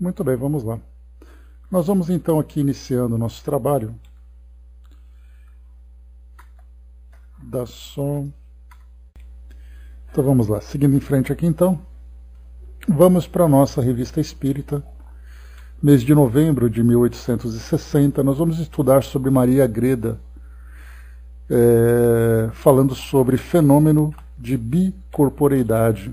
Muito bem, vamos lá. Nós vamos então aqui iniciando o nosso trabalho da som. Então vamos lá, seguindo em frente aqui então, vamos para a nossa Revista Espírita, mês de novembro de 1860, nós vamos estudar sobre Maria Agreda, falando sobre fenômeno de bicorporeidade.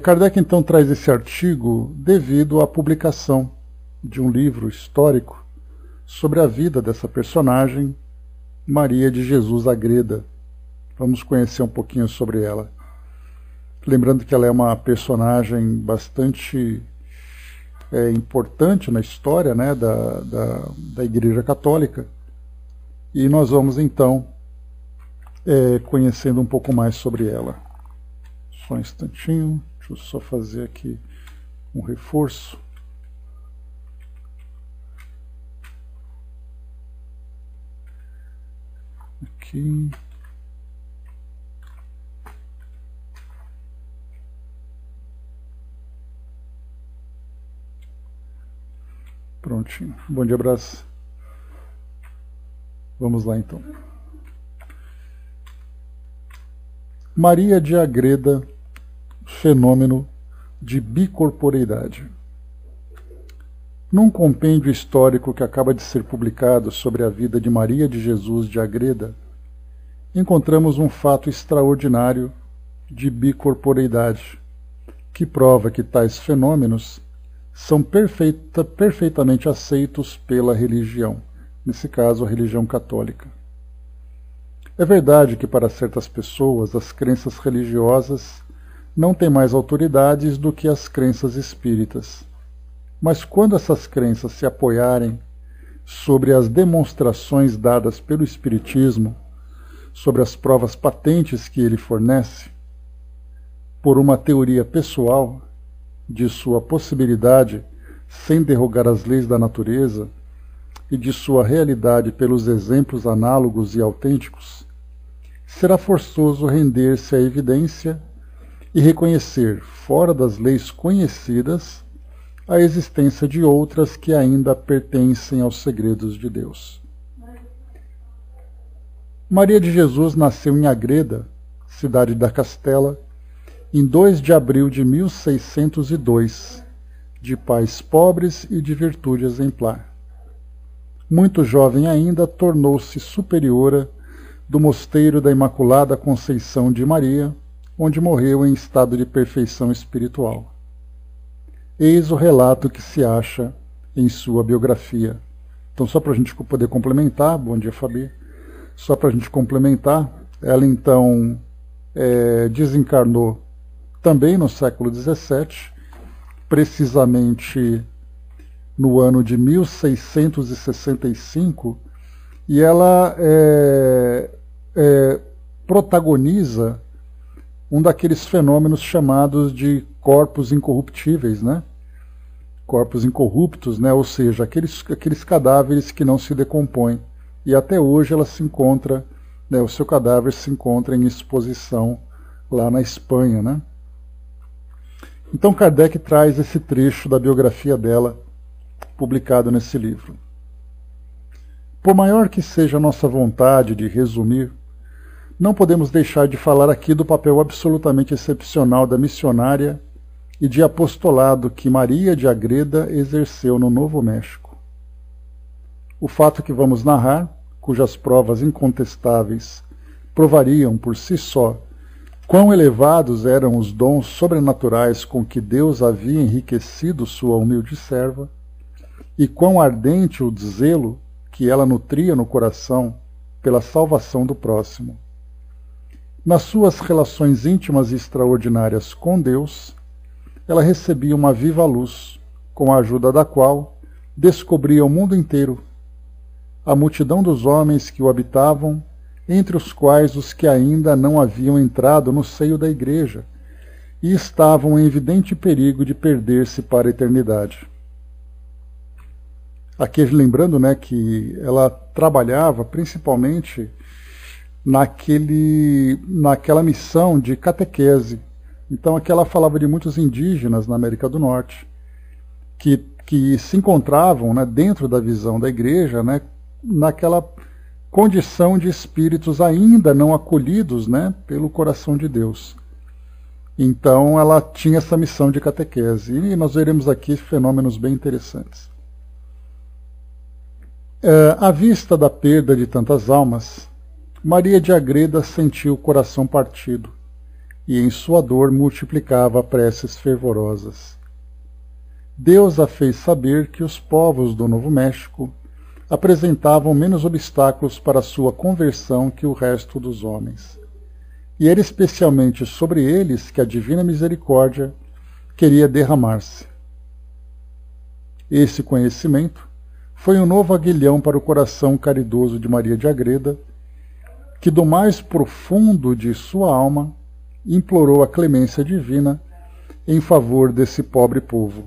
Kardec então traz esse artigo devido à publicação de um livro histórico sobre a vida dessa personagem, Maria de Jesus Agreda. Vamos conhecer um pouquinho sobre ela. Lembrando que ela é uma personagem bastante importante na história, né, da Igreja Católica. E nós vamos então conhecendo um pouco mais sobre ela. Só um instantinho, deixa eu só fazer aqui um reforço. Aqui. Prontinho. Bom dia, abraço. Vamos lá então. Maria de Agreda, fenômeno de bicorporeidade. Num compêndio histórico que acaba de ser publicado sobre a vida de Maria de Jesus de Agreda, encontramos um fato extraordinário de bicorporeidade, que prova que tais fenômenos são perfeitamente aceitos pela religião, nesse caso a religião católica. É verdade que para certas pessoas as crenças religiosas não têm mais autoridades do que as crenças espíritas. Mas quando essas crenças se apoiarem sobre as demonstrações dadas pelo Espiritismo, sobre as provas patentes que ele fornece, por uma teoria pessoal de sua possibilidade sem derrogar as leis da natureza e de sua realidade pelos exemplos análogos e autênticos, será forçoso render-se à evidência e reconhecer, fora das leis conhecidas, a existência de outras que ainda pertencem aos segredos de Deus. Maria de Jesus nasceu em Agreda, cidade da Castela, em 2 de abril de 1602, de pais pobres e de virtude exemplar. Muito jovem ainda, tornou-se superiora do Mosteiro da Imaculada Conceição de Maria, onde morreu em estado de perfeição espiritual. Eis o relato que se acha em sua biografia. Então, só para a gente poder complementar, bom dia, Fabi, só para a gente complementar, ela então desencarnou também no século XVII, precisamente no ano de 1665, e ela protagoniza um daqueles fenômenos chamados de corpos incorruptíveis, né? Corpos incorruptos, né? Ou seja, aqueles cadáveres que não se decompõem. E até hoje ela se encontra, né, o seu cadáver se encontra em exposição lá na Espanha, né? Então Kardec traz esse trecho da biografia dela, publicado nesse livro. Por maior que seja a nossa vontade de resumir, não podemos deixar de falar aqui do papel absolutamente excepcional da missionária e de apostolado que Maria de Agreda exerceu no Novo México. O fato que vamos narrar, cujas provas incontestáveis provariam por si só quão elevados eram os dons sobrenaturais com que Deus havia enriquecido sua humilde serva, e quão ardente o zelo que ela nutria no coração pela salvação do próximo. Nas suas relações íntimas e extraordinárias com Deus, ela recebia uma viva luz, com a ajuda da qual descobria o mundo inteiro, a multidão dos homens que o habitavam, entre os quais os que ainda não haviam entrado no seio da Igreja e estavam em evidente perigo de perder-se para a eternidade. Aqui lembrando, né, que ela trabalhava principalmente naquela missão de catequese, Então aqui ela falava de muitos indígenas na América do Norte que se encontravam, né, dentro da visão da igreja, né, naquela condição de espíritos ainda não acolhidos, né, pelo coração de Deus. Então ela tinha essa missão de catequese. E nós veremos aqui fenômenos bem interessantes. À vista da perda de tantas almas, Maria de Agreda sentiu o coração partido e em sua dor multiplicava preces fervorosas. Deus a fez saber que os povos do Novo México apresentavam menos obstáculos para a sua conversão que o resto dos homens. E era especialmente sobre eles que a divina misericórdia queria derramar-se. Esse conhecimento foi um novo aguilhão para o coração caridoso de Maria de Agreda, que do mais profundo de sua alma implorou a clemência divina em favor desse pobre povo.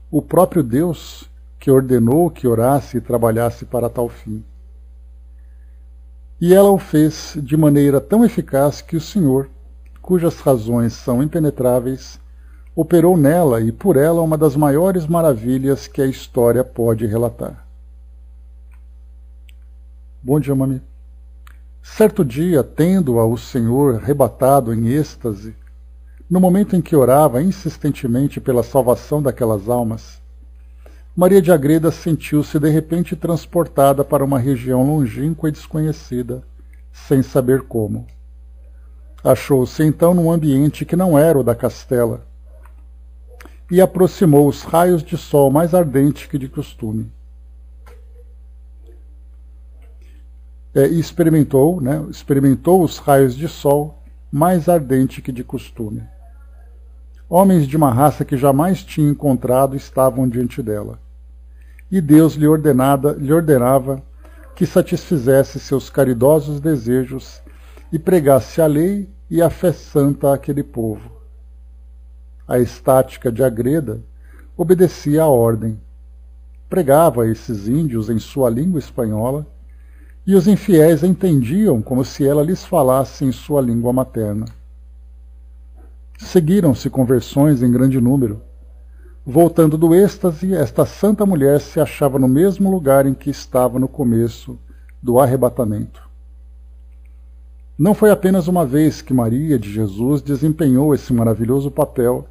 O próprio Deus que ordenou que orasse e trabalhasse para tal fim. E ela o fez de maneira tão eficaz que o Senhor, cujas razões são impenetráveis, operou nela e por ela uma das maiores maravilhas que a história pode relatar. Bom dia, mami. Certo dia, tendo-a o Senhor arrebatado em êxtase, no momento em que orava insistentemente pela salvação daquelas almas, Maria de Agreda sentiu-se de repente transportada para uma região longínqua e desconhecida, sem saber como. Achou-se então num ambiente que não era o da Castela, e aproximou os raios de sol mais ardente que de costume. E experimentou os raios de sol mais ardente que de costume. Homens de uma raça que jamais tinha encontrado estavam diante dela. E Deus lhe ordenava que satisfizesse seus caridosos desejos e pregasse a lei e a fé santa àquele povo. A estática de Agreda obedecia à ordem. Pregava a esses índios em sua língua espanhola, e os infiéis a entendiam como se ela lhes falasse em sua língua materna. Seguiram-se conversões em grande número. Voltando do êxtase, esta santa mulher se achava no mesmo lugar em que estava no começo do arrebatamento. Não foi apenas uma vez que Maria de Jesus desempenhou esse maravilhoso papel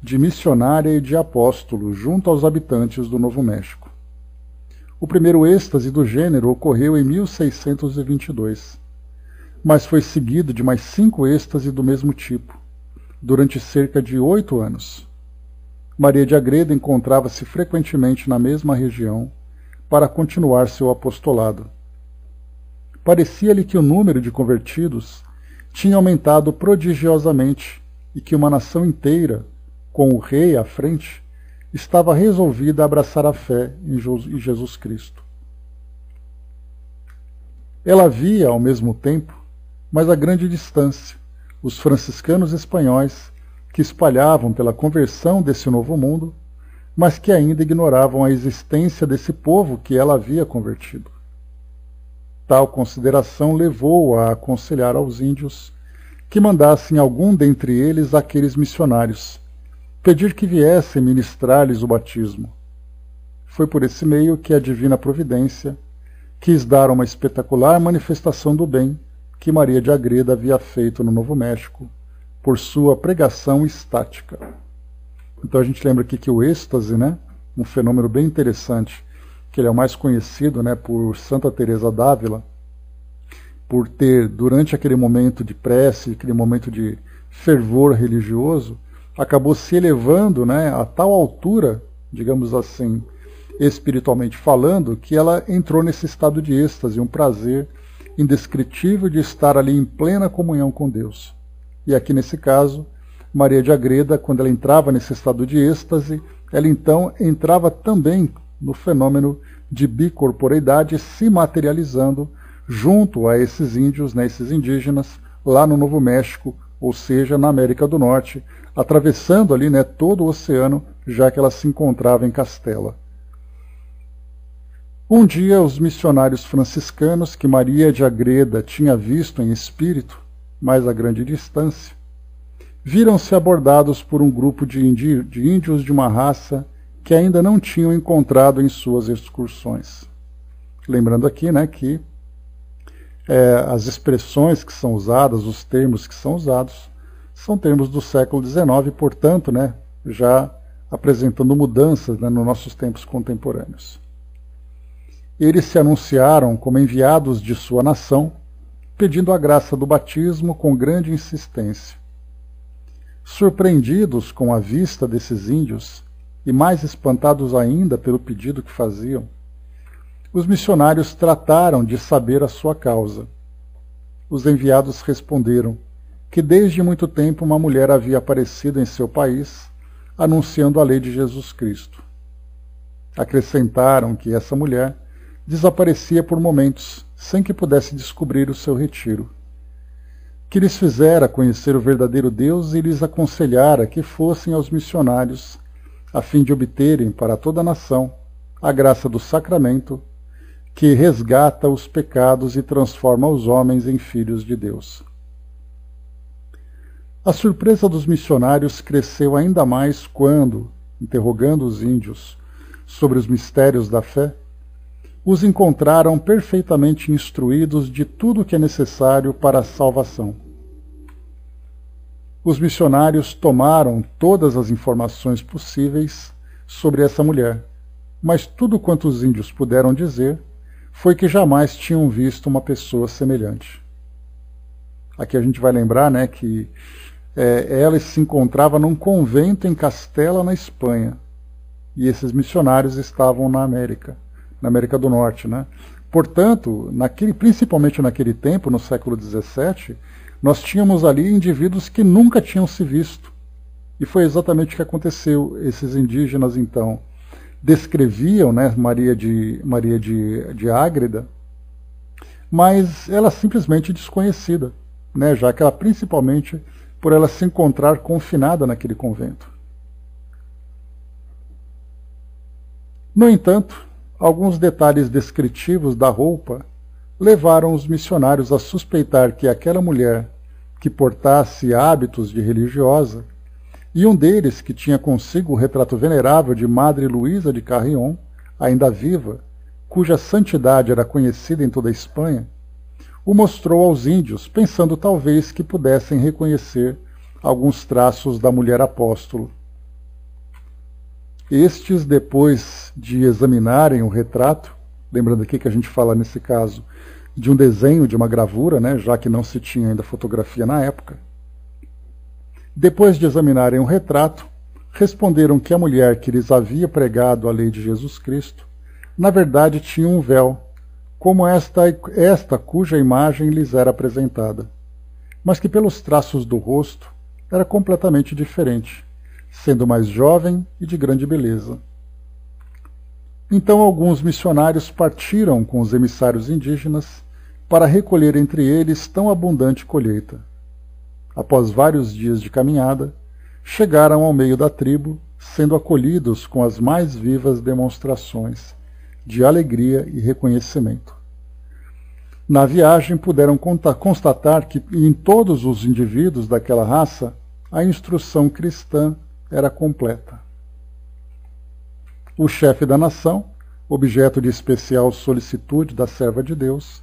de missionária e de apóstolo junto aos habitantes do Novo México. O primeiro êxtase do gênero ocorreu em 1622, mas foi seguido de mais 5 êxtases do mesmo tipo, durante cerca de 8 anos. Maria de Agreda encontrava-se frequentemente na mesma região para continuar seu apostolado. Parecia-lhe que o número de convertidos tinha aumentado prodigiosamente e que uma nação inteira, com o rei à frente, estava resolvida a abraçar a fé em Jesus Cristo. Ela via, ao mesmo tempo, mas a grande distância, os franciscanos espanhóis que espalhavam pela conversão desse novo mundo, mas que ainda ignoravam a existência desse povo que ela havia convertido. Tal consideração levou-a a aconselhar aos índios que mandassem algum dentre eles àqueles missionários, pedir que viessem ministrar-lhes o batismo. Foi por esse meio que a divina providência quis dar uma espetacular manifestação do bem que Maria de Agreda havia feito no Novo México por sua pregação estática. Então a gente lembra aqui que o êxtase, né, um fenômeno bem interessante, que ele é o mais conhecido, né, por Santa Teresa d'Ávila, por ter, durante aquele momento de prece, aquele momento de fervor religioso, acabou se elevando, né, a tal altura, digamos assim, espiritualmente falando, que ela entrou nesse estado de êxtase, um prazer indescritível de estar ali em plena comunhão com Deus. E aqui nesse caso, Maria de Agreda, quando ela entrava nesse estado de êxtase, ela então entrava também no fenômeno de bicorporeidade se materializando junto a esses índios, né, esses indígenas, lá no Novo México, ou seja, na América do Norte, atravessando ali, né, todo o oceano, já que ela se encontrava em Castela. Um dia, os missionários franciscanos que Maria de Agreda tinha visto em espírito, mas a grande distância, viram-se abordados por um grupo de índios de uma raça que ainda não tinham encontrado em suas excursões. Lembrando aqui, né, que as expressões que são usadas, os termos que são usados, são termos do século XIX, portanto, né, já apresentando mudanças, né, nos nossos tempos contemporâneos. Eles se anunciaram como enviados de sua nação, pedindo a graça do batismo com grande insistência. Surpreendidos com a vista desses índios, e mais espantados ainda pelo pedido que faziam, os missionários trataram de saber a sua causa. Os enviados responderam que desde muito tempo uma mulher havia aparecido em seu país, anunciando a lei de Jesus Cristo. Acrescentaram que essa mulher desaparecia por momentos, sem que pudesse descobrir o seu retiro. Que lhes fizera conhecer o verdadeiro Deus e lhes aconselhara que fossem aos missionários, a fim de obterem para toda a nação a graça do sacramento, que resgata os pecados e transforma os homens em filhos de Deus. A surpresa dos missionários cresceu ainda mais quando, interrogando os índios sobre os mistérios da fé, os encontraram perfeitamente instruídos de tudo o que é necessário para a salvação. Os missionários tomaram todas as informações possíveis sobre essa mulher, mas tudo quanto os índios puderam dizer foi que jamais tinham visto uma pessoa semelhante. Aqui a gente vai lembrar, né, que ela se encontrava num convento em Castela, na Espanha, e esses missionários estavam na América do Norte, né? Portanto, principalmente naquele tempo, no século XVII, nós tínhamos ali indivíduos que nunca tinham se visto. E foi exatamente o que aconteceu. Esses indígenas, então, descreviam, né, Maria de Ágreda, mas ela simplesmente desconhecida, né, já que ela, principalmente por ela se encontrar confinada naquele convento. No entanto, alguns detalhes descritivos da roupa levaram os missionários a suspeitar que aquela mulher que portasse hábitos de religiosa, e um deles que tinha consigo o retrato venerável de Madre Luísa de Carrion, ainda viva, cuja santidade era conhecida em toda a Espanha, o mostrou aos índios, pensando talvez que pudessem reconhecer alguns traços da mulher apóstolo. Estes, depois de examinarem o retrato, lembrando aqui que a gente fala nesse caso de um desenho, de uma gravura, né, já que não se tinha ainda fotografia na época, depois de examinarem o retrato, responderam que a mulher que lhes havia pregado a lei de Jesus Cristo, na verdade tinha um véu, como esta cuja imagem lhes era apresentada, mas que pelos traços do rosto era completamente diferente, sendo mais jovem e de grande beleza. Então alguns missionários partiram com os emissários indígenas para recolher entre eles tão abundante colheita. Após vários dias de caminhada, chegaram ao meio da tribo, sendo acolhidos com as mais vivas demonstrações de alegria e reconhecimento. Na viagem puderam constatar que em todos os indivíduos daquela raça a instrução cristã era completa. O chefe da nação, objeto de especial solicitude da serva de Deus,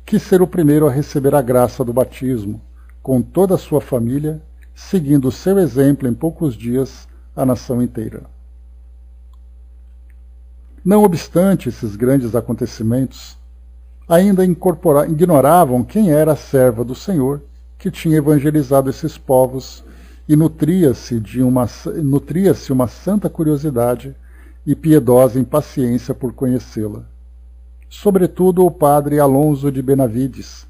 quis ser o primeiro a receber a graça do batismo, com toda a sua família, seguindo o seu exemplo em poucos dias a nação inteira. Não obstante esses grandes acontecimentos, ainda ignoravam quem era a serva do Senhor que tinha evangelizado esses povos e nutria-se uma santa curiosidade e piedosa impaciência por conhecê-la. Sobretudo o padre Alonso de Benavides,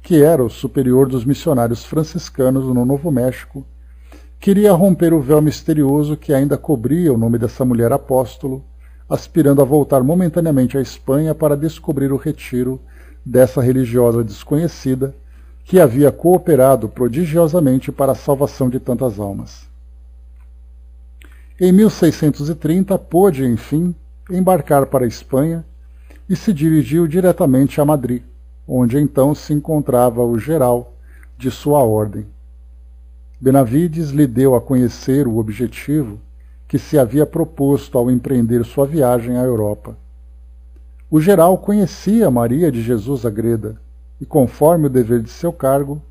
que era o superior dos missionários franciscanos no Novo México, queria romper o véu misterioso que ainda cobria o nome dessa mulher apóstolo, aspirando a voltar momentaneamente à Espanha para descobrir o retiro dessa religiosa desconhecida que havia cooperado prodigiosamente para a salvação de tantas almas. Em 1630 pôde, enfim, embarcar para a Espanha e se dirigiu diretamente a Madrid, onde então se encontrava o geral de sua ordem. Benavides lhe deu a conhecer o objetivo que se havia proposto ao empreender sua viagem à Europa. O geral conhecia Maria de Jesus Agreda e, conforme o dever de seu cargo,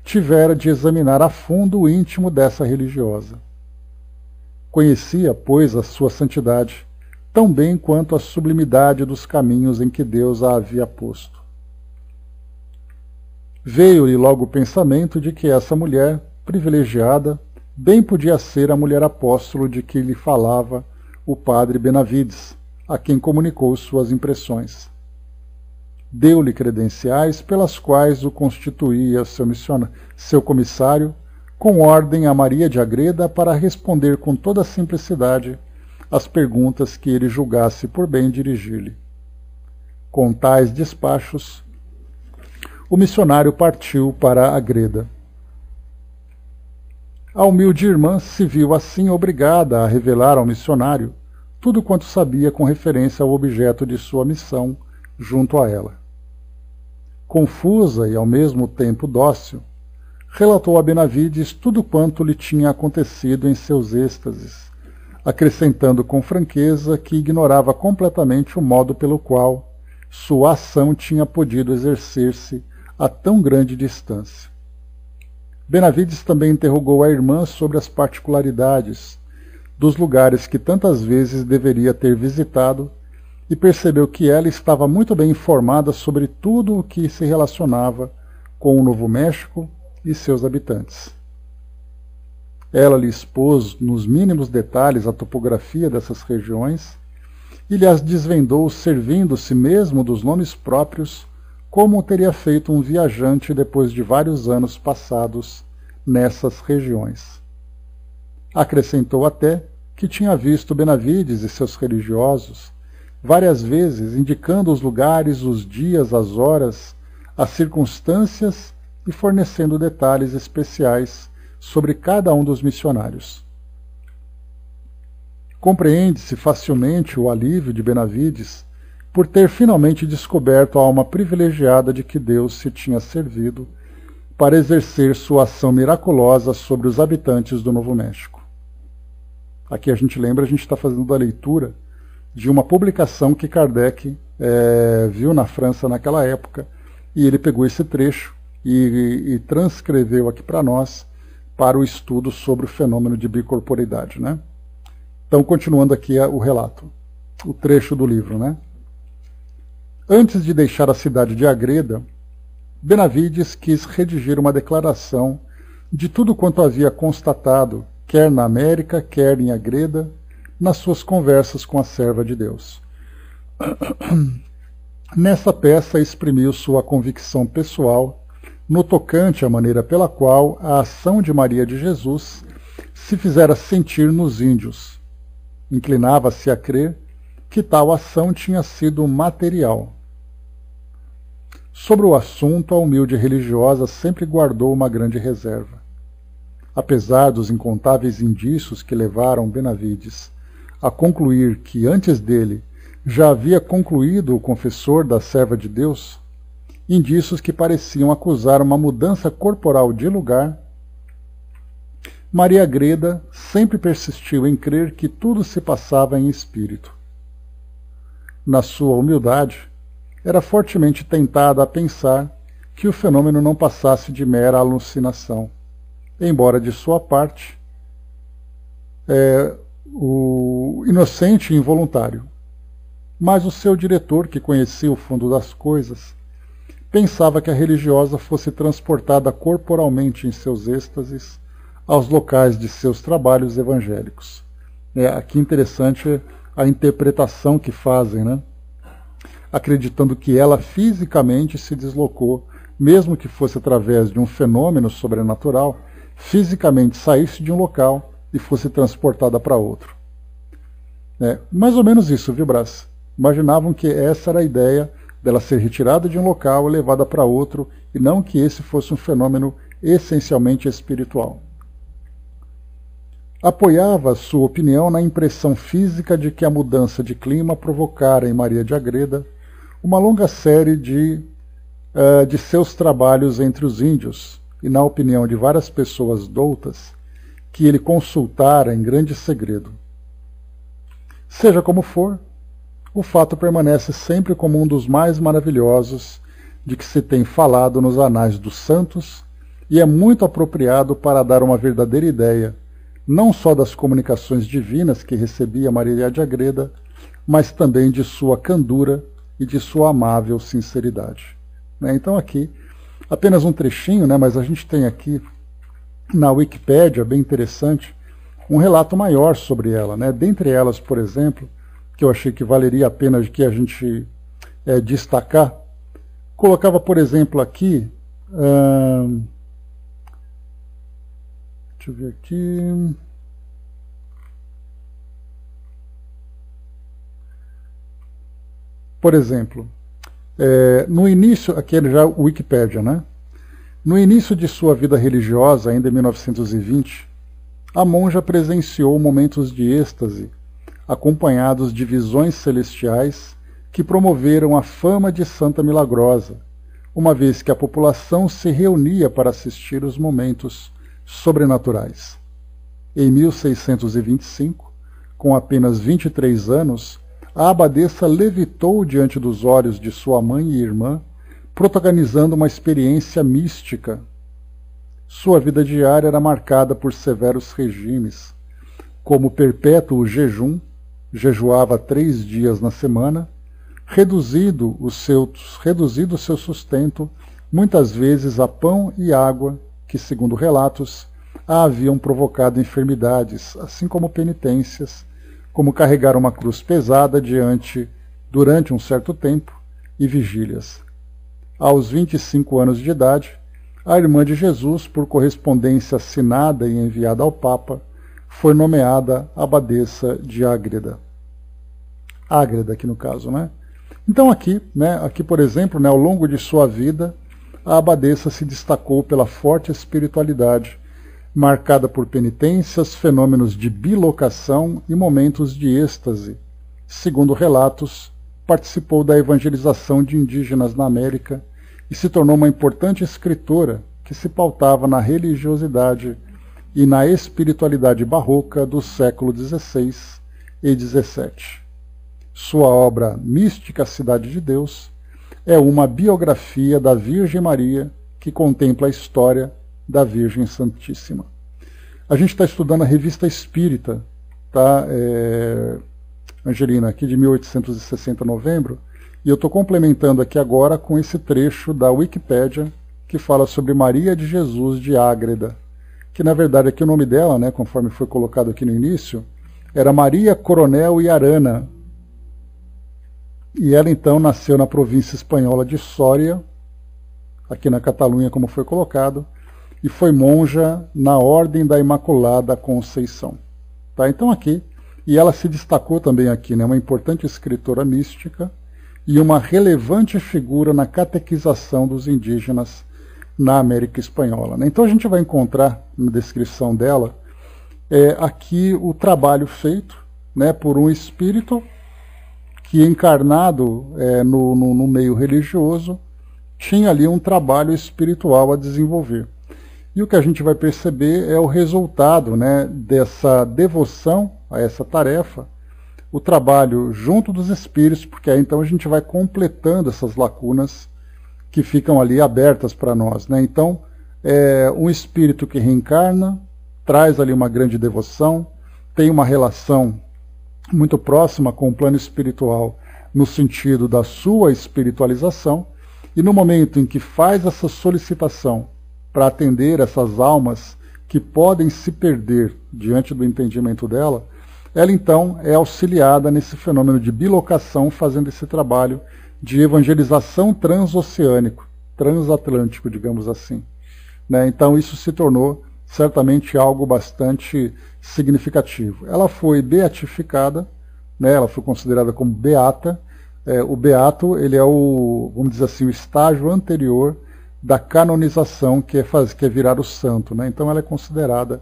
tivera de examinar a fundo o íntimo dessa religiosa. Conhecia, pois, a sua santidade, tão bem quanto a sublimidade dos caminhos em que Deus a havia posto. Veio-lhe logo o pensamento de que essa mulher, privilegiada, bem podia ser a mulher apóstolo de que lhe falava o padre Benavides, a quem comunicou suas impressões. Deu-lhe credenciais pelas quais o constituía seu comissário, com ordem a Maria de Agreda para responder com toda a simplicidade as perguntas que ele julgasse por bem dirigir-lhe. Com tais despachos, o missionário partiu para Agreda. A humilde irmã se viu assim obrigada a revelar ao missionário tudo quanto sabia com referência ao objeto de sua missão junto a ela. Confusa e ao mesmo tempo dócil, relatou a Benavides tudo quanto lhe tinha acontecido em seus êxtases, acrescentando com franqueza que ignorava completamente o modo pelo qual sua ação tinha podido exercer-se a tão grande distância. Benavides também interrogou a irmã sobre as particularidades dos lugares que tantas vezes deveria ter visitado e percebeu que ela estava muito bem informada sobre tudo o que se relacionava com o Novo México e seus habitantes. Ela lhe expôs nos mínimos detalhes a topografia dessas regiões e lhe as desvendou servindo-se mesmo dos nomes próprios, como teria feito um viajante depois de vários anos passados nessas regiões. Acrescentou até que tinha visto Benavides e seus religiosos várias vezes, indicando os lugares, os dias, as horas, as circunstâncias e fornecendo detalhes especiais sobre cada um dos missionários. Compreende-se facilmente o alívio de Benavides por ter finalmente descoberto a alma privilegiada de que Deus se tinha servido para exercer sua ação miraculosa sobre os habitantes do Novo México. Aqui a gente está fazendo a leitura de uma publicação que Kardec viu na França naquela época, e ele pegou esse trecho e transcreveu aqui para nós, para o estudo sobre o fenômeno de bicorporeidade, né? Então, continuando aqui o relato, o trecho do livro, né? Antes de deixar a cidade de Agreda, Benavides quis redigir uma declaração de tudo quanto havia constatado, quer na América, quer em Agreda, nas suas conversas com a serva de Deus. Nessa peça exprimiu sua convicção pessoal no tocante à maneira pela qual a ação de Maria de Jesus se fizera sentir nos índios. Inclinava-se a crer que tal ação tinha sido material. Sobre o assunto, a humilde religiosa sempre guardou uma grande reserva. Apesar dos incontáveis indícios que levaram Benavides a concluir que antes dele já havia concluído o confessor da serva de Deus, indícios que pareciam acusar uma mudança corporal de lugar, Maria Agreda sempre persistiu em crer que tudo se passava em espírito. Na sua humildade, era fortemente tentada a pensar que o fenômeno não passasse de mera alucinação, embora de sua parte o inocente e involuntário. Mas o seu diretor, que conhecia o fundo das coisas, pensava que a religiosa fosse transportada corporalmente em seus êxtases aos locais de seus trabalhos evangélicos. Aqui interessante a interpretação que fazem, né? Acreditando que ela fisicamente se deslocou, mesmo que fosse através de um fenômeno sobrenatural, fisicamente saísse de um local e fosse transportada para outro. Mais ou menos isso, viu, Brás? Imaginavam que essa era a ideia dela ser retirada de um local e levada para outro, e não que esse fosse um fenômeno essencialmente espiritual. Apoiava sua opinião na impressão física de que a mudança de clima provocara em Maria de Agreda uma longa série de seus trabalhos entre os índios, e na opinião de várias pessoas doutas, que ele consultara em grande segredo. Seja como for, o fato permanece sempre como um dos mais maravilhosos de que se tem falado nos anais dos santos e é muito apropriado para dar uma verdadeira ideia, não só das comunicações divinas que recebia Maria de Ágreda, mas também de sua candura e de sua amável sinceridade. Então aqui, apenas um trechinho, mas a gente tem aqui na Wikipédia, bem interessante, um relato maior sobre ela. Dentre elas, por exemplo, que eu achei que valeria a pena que a gente destacar, colocava, por exemplo, aqui, deixa eu ver aqui, por exemplo, no início, aqui é já o Wikipédia, no início de sua vida religiosa, ainda em 1920, a monja presenciou momentos de êxtase, acompanhados de visões celestiais que promoveram a fama de santa milagrosa, uma vez que a população se reunia para assistir os momentos sobrenaturais. Em 1625, com apenas 23 anos, a abadesa levitou diante dos olhos de sua mãe e irmã, protagonizando uma experiência mística. Sua vida diária era marcada por severos regimes, como perpétuo jejum, jejuava 3 dias na semana, reduzido o seu sustento, muitas vezes a pão e água, que, segundo relatos, a haviam provocado enfermidades, assim como penitências, como carregar uma cruz pesada durante um certo tempo, e vigílias. Aos 25 anos de idade, a irmã de Jesus, por correspondência assinada e enviada ao Papa, foi nomeada abadesa de Ágreda. Ágreda, aqui no caso, Então aqui, por exemplo, ao longo de sua vida, a abadesa se destacou pela forte espiritualidade, marcada por penitências, fenômenos de bilocação e momentos de êxtase. Segundo relatos, participou da evangelização de indígenas na América e se tornou uma importante escritora que se pautava na religiosidade e na espiritualidade barroca do século XVI e XVII. Sua obra Mística Cidade de Deus é uma biografia da Virgem Maria que contempla a história da Virgem Santíssima. A gente está estudando a Revista Espírita, tá, Angelina, aqui de 1860, novembro, e eu estou complementando aqui agora com esse trecho da Wikipédia que fala sobre Maria de Jesus de Ágreda, que na verdade aqui o nome dela, conforme foi colocado aqui no início, era Maria Coronel e Arana, e ela então nasceu na província espanhola de Sória, aqui na Catalunha, como foi colocado, e foi monja na Ordem da Imaculada Conceição. Tá? Então aqui, e ela se destacou também aqui, uma importante escritora mística e uma relevante figura na catequização dos indígenas na América Espanhola. Então a gente vai encontrar na descrição dela aqui o trabalho feito por um espírito que, encarnado no meio religioso, tinha ali um trabalho espiritual a desenvolver. E o que a gente vai perceber é o resultado dessa devoção a essa tarefa, o trabalho junto dos espíritos, porque aí então a gente vai completando essas lacunas que ficam ali abertas para nós. Então, um espírito que reencarna, traz ali uma grande devoção, tem uma relação muito próxima com o plano espiritual no sentido da sua espiritualização, e no momento em que faz essa solicitação para atender essas almas que podem se perder diante do entendimento dela, ela então é auxiliada nesse fenômeno de bilocação, fazendo esse trabalho de evangelização transatlântico, digamos assim. Então isso se tornou certamente algo bastante significativo. Ela foi beatificada, ela foi considerada como beata. O beato, ele é vamos dizer assim, o estágio anterior da canonização, que é virar o santo. Então ela é considerada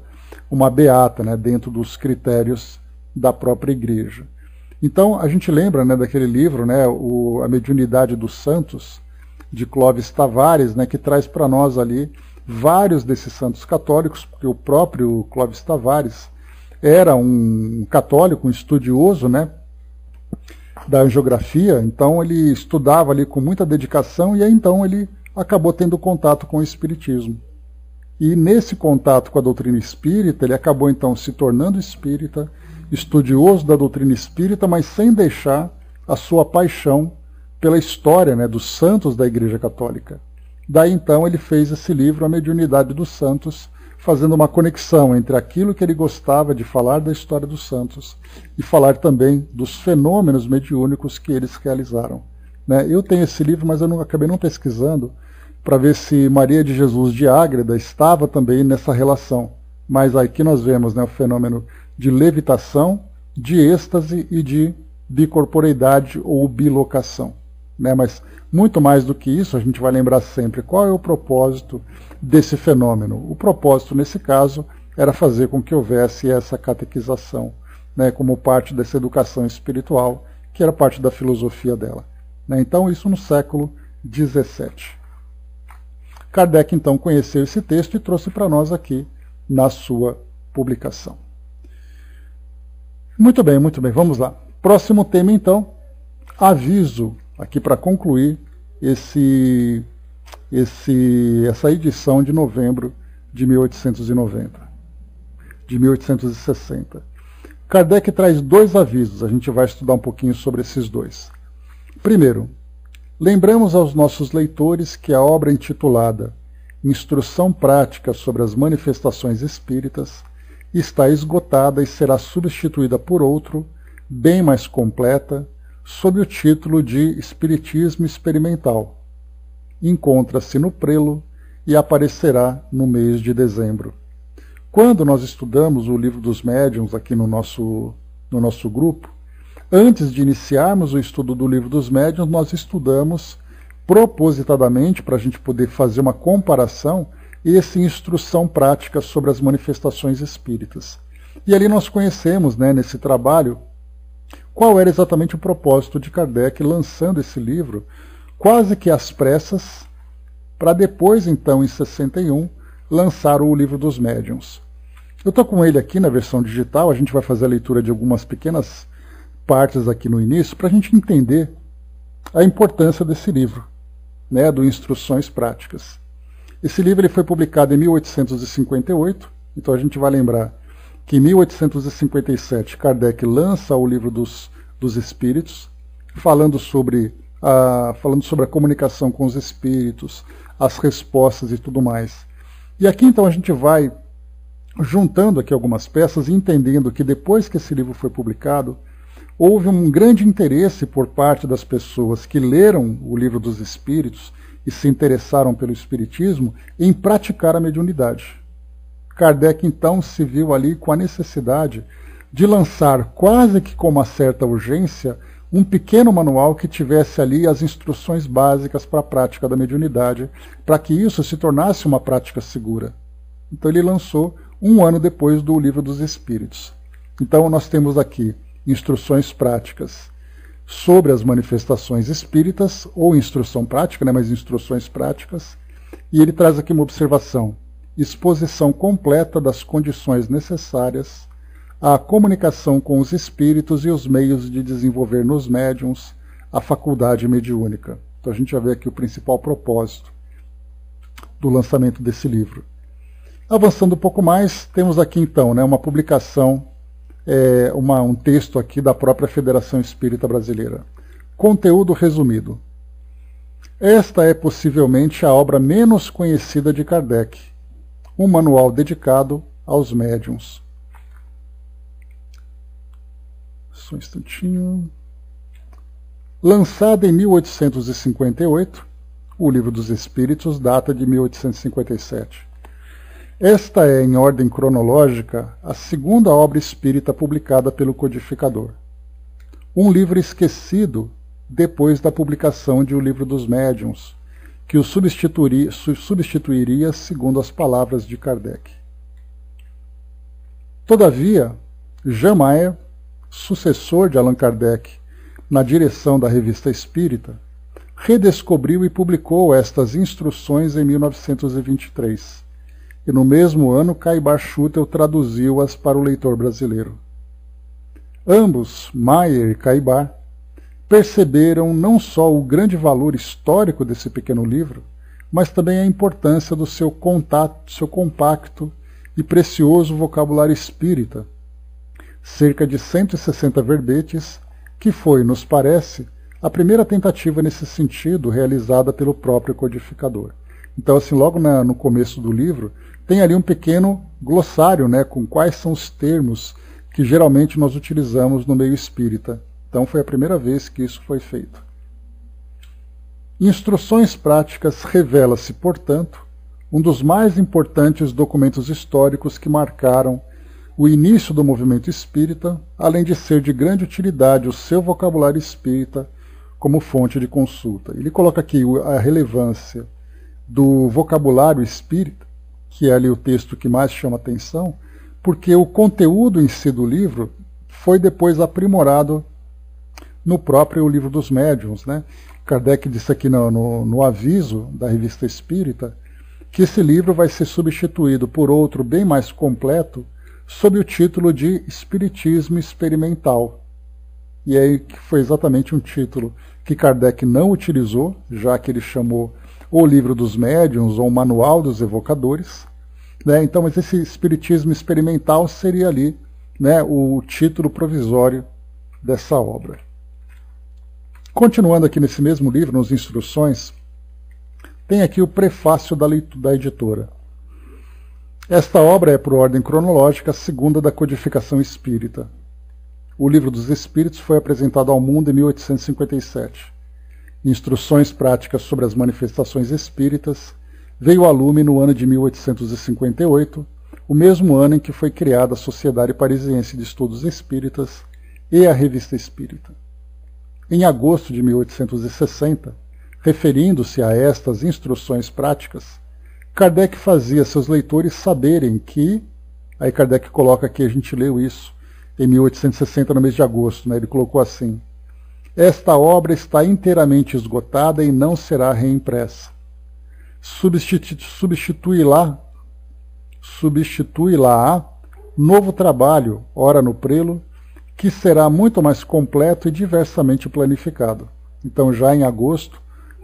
uma beata, dentro dos critérios da própria igreja. Então a gente lembra daquele livro, A Mediunidade dos Santos, de Clóvis Tavares, que traz para nós ali vários desses santos católicos, porque o próprio Clóvis Tavares era um católico, um estudioso, né, da angiografia, então ele estudava ali com muita dedicação e aí então ele acabou tendo contato com o espiritismo. E nesse contato com a doutrina espírita, ele acabou então se tornando espírita, estudioso da doutrina espírita, mas sem deixar a sua paixão pela história, né, dos santos da Igreja Católica. Daí então ele fez esse livro, A Mediunidade dos Santos, fazendo uma conexão entre aquilo que ele gostava de falar da história dos santos e falar também dos fenômenos mediúnicos que eles realizaram. Né? Eu tenho esse livro, mas eu acabei não pesquisando para ver se Maria de Jesus de Ágreda estava também nessa relação. Mas aqui nós vemos, né, o fenômeno de levitação, de êxtase e de bicorporeidade ou bilocação. Né? Mas muito mais do que isso, a gente vai lembrar sempre qual é o propósito desse fenômeno. O propósito, nesse caso, era fazer com que houvesse essa catequização, né, como parte dessa educação espiritual, que era parte da filosofia dela. Né? Então, isso no século XVII. Kardec, então, conheceu esse texto e trouxe para nós aqui na sua publicação. Muito bem, vamos lá. Próximo tema, então, aviso, aqui para concluir essa edição de novembro de 1860. Kardec traz dois avisos, a gente vai estudar um pouquinho sobre esses dois. Primeiro, lembramos aos nossos leitores que a obra intitulada Instrução Prática sobre as Manifestações Espíritas está esgotada e será substituída por outro, bem mais completa, sob o título de Espiritismo Experimental. Encontra-se no prelo e aparecerá no mês de dezembro. Quando nós estudamos o Livro dos Médiuns aqui no nosso grupo, antes de iniciarmos o estudo do Livro dos Médiuns, nós estudamos propositadamente, para a gente poder fazer uma comparação, essa instrução prática sobre as manifestações espíritas. E ali nós conhecemos, né, nesse trabalho, qual era exatamente o propósito de Kardec lançando esse livro, quase que às pressas, para depois, então, em 61, lançar o Livro dos Médiuns. Eu estou com ele aqui na versão digital, a gente vai fazer a leitura de algumas pequenas partes aqui no início, para a gente entender a importância desse livro, né, do Instruções Práticas. Esse livro ele foi publicado em 1858, então a gente vai lembrar que em 1857 Kardec lança o Livro dos Espíritos, falando sobre a comunicação com os espíritos, as respostas e tudo mais. E aqui então a gente vai juntando aqui algumas peças e entendendo que depois que esse livro foi publicado, houve um grande interesse por parte das pessoas que leram o Livro dos Espíritos e se interessaram pelo Espiritismo em praticar a mediunidade. Kardec, então, se viu ali com a necessidade de lançar, quase que com uma certa urgência, um pequeno manual que tivesse ali as instruções básicas para a prática da mediunidade, para que isso se tornasse uma prática segura. Então ele lançou um ano depois do Livro dos Espíritos. Então nós temos aqui instruções práticas sobre as manifestações espíritas, ou instrução prática, né, mas instruções práticas, e ele traz aqui uma observação: exposição completa das condições necessárias à comunicação com os espíritos e os meios de desenvolver nos médiuns a faculdade mediúnica. Então a gente já vê aqui o principal propósito do lançamento desse livro. Avançando um pouco mais, temos aqui então, né, uma publicação, um texto aqui da própria Federação Espírita Brasileira. Conteúdo resumido. Esta é possivelmente a obra menos conhecida de Kardec, um manual dedicado aos médiuns. Só um instantinho. Lançado em 1858, o Livro dos Espíritos data de 1857. Esta é, em ordem cronológica, a segunda obra espírita publicada pelo codificador. Um livro esquecido depois da publicação de O Livro dos Médiuns, que o substituiria segundo as palavras de Kardec. Todavia, Jean Mayer, sucessor de Allan Kardec na direção da Revista Espírita, redescobriu e publicou estas instruções em 1923. E no mesmo ano, Caibar Schutel traduziu-as para o leitor brasileiro. Ambos, Meyer e Caibar, perceberam não só o grande valor histórico desse pequeno livro, mas também a importância do seu compacto e precioso vocabulário espírita, cerca de 160 verbetes, que foi, nos parece, a primeira tentativa nesse sentido realizada pelo próprio codificador. Então, assim, logo no começo do livro, tem ali um pequeno glossário, né, com quais são os termos que geralmente nós utilizamos no meio espírita. Então, foi a primeira vez que isso foi feito. Instruções Práticas revela-se, portanto, um dos mais importantes documentos históricos que marcaram o início do movimento espírita, além de ser de grande utilidade o seu vocabulário espírita como fonte de consulta. Ele coloca aqui a relevância do vocabulário espírita, que é ali o texto que mais chama atenção, porque o conteúdo em si do livro foi depois aprimorado no próprio Livro dos Médiuns, né? Kardec disse aqui no aviso da Revista Espírita que esse livro vai ser substituído por outro bem mais completo sob o título de Espiritismo Experimental. E aí foi exatamente um título que Kardec não utilizou, já que ele chamou o Livro dos Médiuns ou o Manual dos Evocadores. Né? Então, mas esse Espiritismo Experimental seria ali, né, o título provisório dessa obra. Continuando aqui nesse mesmo livro, nas instruções, tem aqui o prefácio da editora. Esta obra é, por ordem cronológica, a segunda da codificação espírita. O Livro dos Espíritos foi apresentado ao mundo em 1857. Instruções Práticas sobre as Manifestações Espíritas veio a lume no ano de 1858, o mesmo ano em que foi criada a Sociedade Parisiense de Estudos Espíritas e a Revista Espírita. Em agosto de 1860, referindo-se a estas instruções práticas, Kardec fazia seus leitores saberem que, aí Kardec coloca aqui, a gente leu isso, em 1860, no mês de agosto, né, ele colocou assim: esta obra está inteiramente esgotada e não será reimpressa. Substituí-la novo trabalho, ora no prelo, que será muito mais completo e diversamente planificado. Então, já em agosto,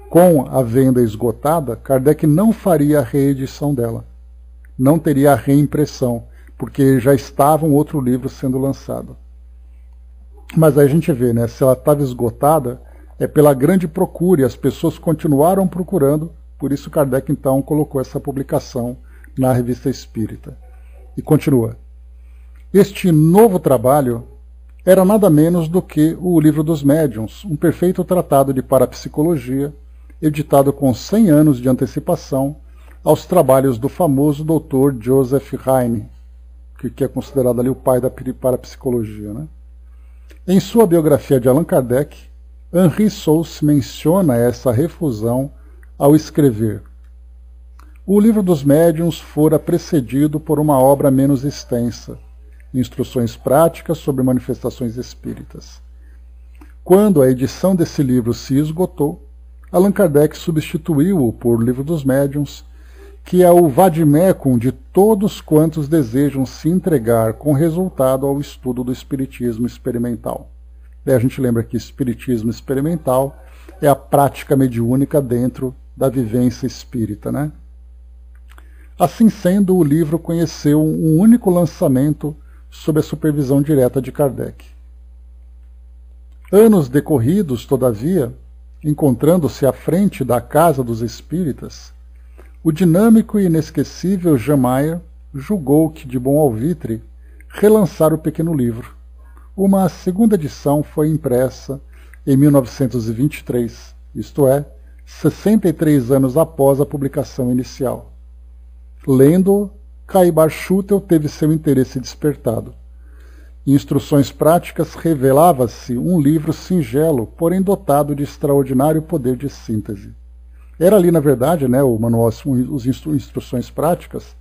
com a venda esgotada, Kardec não faria a reedição dela. Não teria a reimpressão, porque já estava um outro livro sendo lançado. Mas aí a gente vê, né, se ela estava esgotada, é pela grande procura, e as pessoas continuaram procurando, por isso Kardec então colocou essa publicação na Revista Espírita. E continua. Este novo trabalho era nada menos do que o Livro dos Médiuns, um perfeito tratado de parapsicologia, editado com 100 anos de antecipação aos trabalhos do famoso Dr. Joseph Heine, que é considerado ali o pai da parapsicologia, né? Em sua biografia de Allan Kardec, Henri Sauce menciona essa refusão ao escrever: o Livro dos Médiuns fora precedido por uma obra menos extensa, Instruções Práticas sobre Manifestações Espíritas. Quando a edição desse livro se esgotou, Allan Kardec substituiu-o por Livro dos Médiuns, que é o vade-mecum de todos quantos desejam se entregar com resultado ao estudo do Espiritismo Experimental. Daí a gente lembra que Espiritismo Experimental é a prática mediúnica dentro da vivência espírita, né? Assim sendo, o livro conheceu um único lançamento sob a supervisão direta de Kardec. Anos decorridos, todavia, encontrando-se à frente da Casa dos Espíritas, o dinâmico e inesquecível Jean Meyer julgou que de bom alvitre relançar o pequeno livro. Uma segunda edição foi impressa em 1923, isto é, 63 anos após a publicação inicial. Lendo, Caibar Schutel teve seu interesse despertado. Em Instruções Práticas revelava-se um livro singelo, porém dotado de extraordinário poder de síntese. Era ali, na verdade, né, o manual, os Instruções Práticas,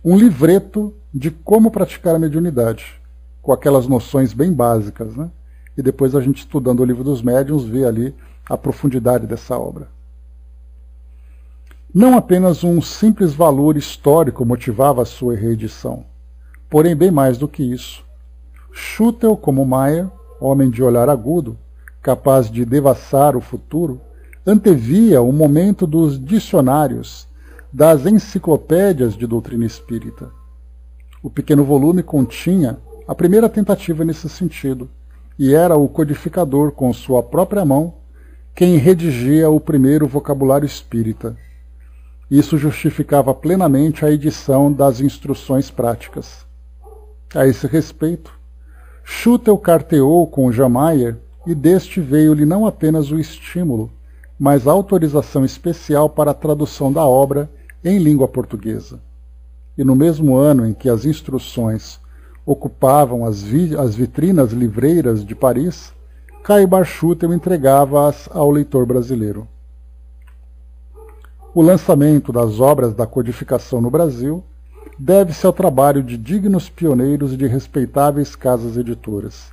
um livreto de como praticar a mediunidade, com aquelas noções bem básicas, né? E depois a gente, estudando o Livro dos Médiuns, vê ali a profundidade dessa obra. Não apenas um simples valor histórico motivava a sua reedição, porém bem mais do que isso. Schutel, como Meyer, homem de olhar agudo, capaz de devassar o futuro, antevia o momento dos dicionários, das enciclopédias de doutrina espírita. O pequeno volume continha a primeira tentativa nesse sentido, e era o codificador com sua própria mão quem redigia o primeiro vocabulário espírita. Isso justificava plenamente a edição das instruções práticas. A esse respeito, Schutel carteou com Jean Meyer e deste veio-lhe não apenas o estímulo, mas a autorização especial para a tradução da obra em língua portuguesa. E no mesmo ano em que as instruções ocupavam as vitrinas livreiras de Paris, Caibar Schutel entregava-as ao leitor brasileiro. O lançamento das obras da codificação no Brasil deve-se ao trabalho de dignos pioneiros de respeitáveis casas editoras.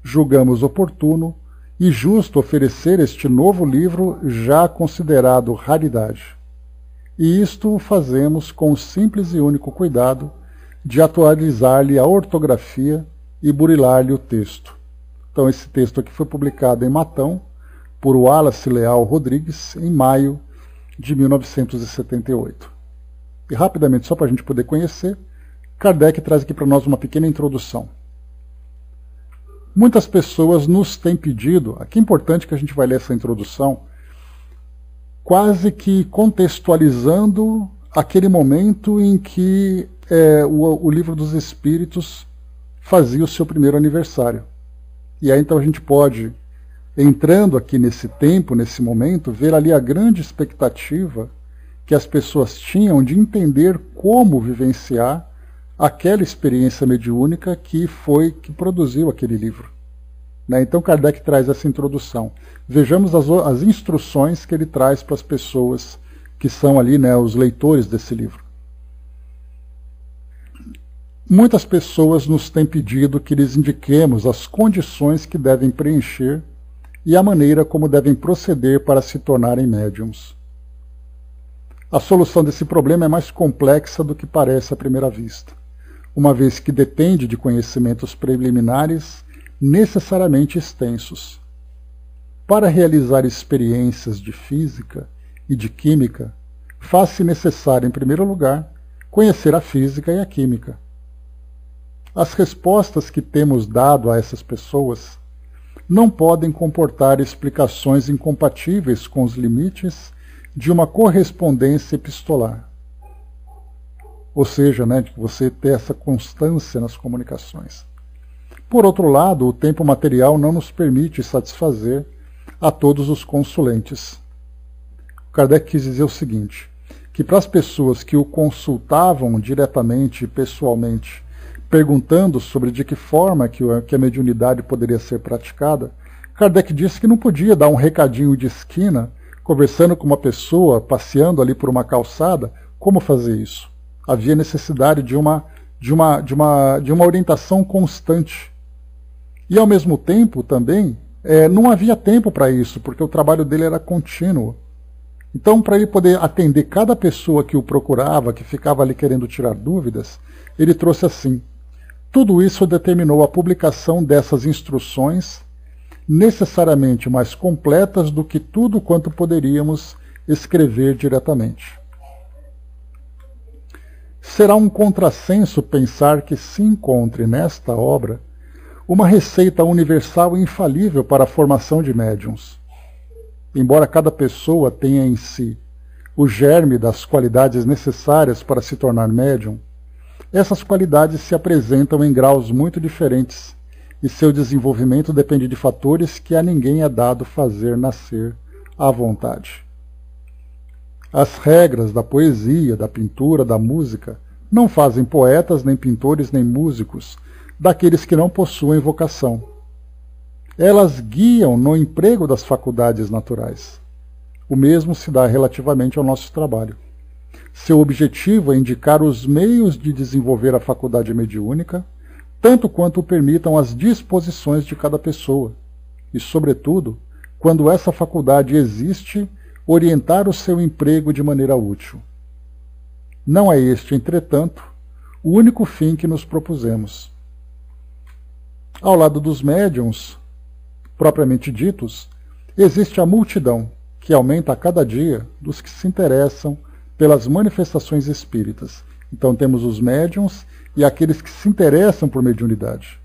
Julgamos oportuno e justo oferecer este novo livro já considerado raridade. E isto o fazemos com o simples e único cuidado de atualizar-lhe a ortografia e burilar-lhe o texto. Então esse texto aqui foi publicado em Matão por Wallace Leal Rodrigues em maio de 1978. E rapidamente, só para a gente poder conhecer, Kardec traz aqui para nós uma pequena introdução. Muitas pessoas nos têm pedido, aqui é importante que a gente vai ler essa introdução, quase que contextualizando aquele momento em que o Livro dos Espíritos fazia o seu primeiro aniversário. E aí então a gente pode, entrando aqui nesse tempo, nesse momento, ver ali a grande expectativa que as pessoas tinham de entender como vivenciar aquela experiência mediúnica que produziu aquele livro. Então Kardec traz essa introdução. Vejamos as instruções que ele traz para as pessoas que são ali, os leitores desse livro. Muitas pessoas nos têm pedido que lhes indiquemos as condições que devem preencher e a maneira como devem proceder para se tornarem médiums. A solução desse problema é mais complexa do que parece à primeira vista, uma vez que depende de conhecimentos preliminares necessariamente extensos. Para realizar experiências de física e de química, faz-se necessário, em primeiro lugar, conhecer a física e a química. As respostas que temos dado a essas pessoas não podem comportar explicações incompatíveis com os limites de uma correspondência epistolar. Ou seja, de você ter essa constância nas comunicações. Por outro lado, o tempo material não nos permite satisfazer a todos os consulentes. Kardec quis dizer o seguinte, que para as pessoas que o consultavam diretamente e pessoalmente, perguntando sobre de que forma que a mediunidade poderia ser praticada, Kardec disse que não podia dar um recadinho de esquina, conversando com uma pessoa, passeando ali por uma calçada, como fazer isso? Havia necessidade de uma orientação constante. E ao mesmo tempo também, não havia tempo para isso, porque o trabalho dele era contínuo. Então, para ele poder atender cada pessoa que o procurava, que ficava ali querendo tirar dúvidas, ele trouxe assim: tudo isso determinou a publicação dessas instruções, necessariamente mais completas do que tudo quanto poderíamos escrever diretamente. Será um contrassenso pensar que se encontre nesta obra uma receita universal e infalível para a formação de médiuns. Embora cada pessoa tenha em si o germe das qualidades necessárias para se tornar médium, essas qualidades se apresentam em graus muito diferentes e seu desenvolvimento depende de fatores que a ninguém é dado fazer nascer à vontade. As regras da poesia, da pintura, da música não fazem poetas, nem pintores, nem músicos daqueles que não possuem vocação. Elas guiam no emprego das faculdades naturais. O mesmo se dá relativamente ao nosso trabalho. Seu objetivo é indicar os meios de desenvolver a faculdade mediúnica, tanto quanto o permitam as disposições de cada pessoa, e, sobretudo, quando essa faculdade existe, orientar o seu emprego de maneira útil. Não é este, entretanto, o único fim que nos propusemos. Ao lado dos médiuns, propriamente ditos, existe a multidão, que aumenta a cada dia, dos que se interessam pelas manifestações espíritas. Então temos os médiuns e aqueles que se interessam por mediunidade.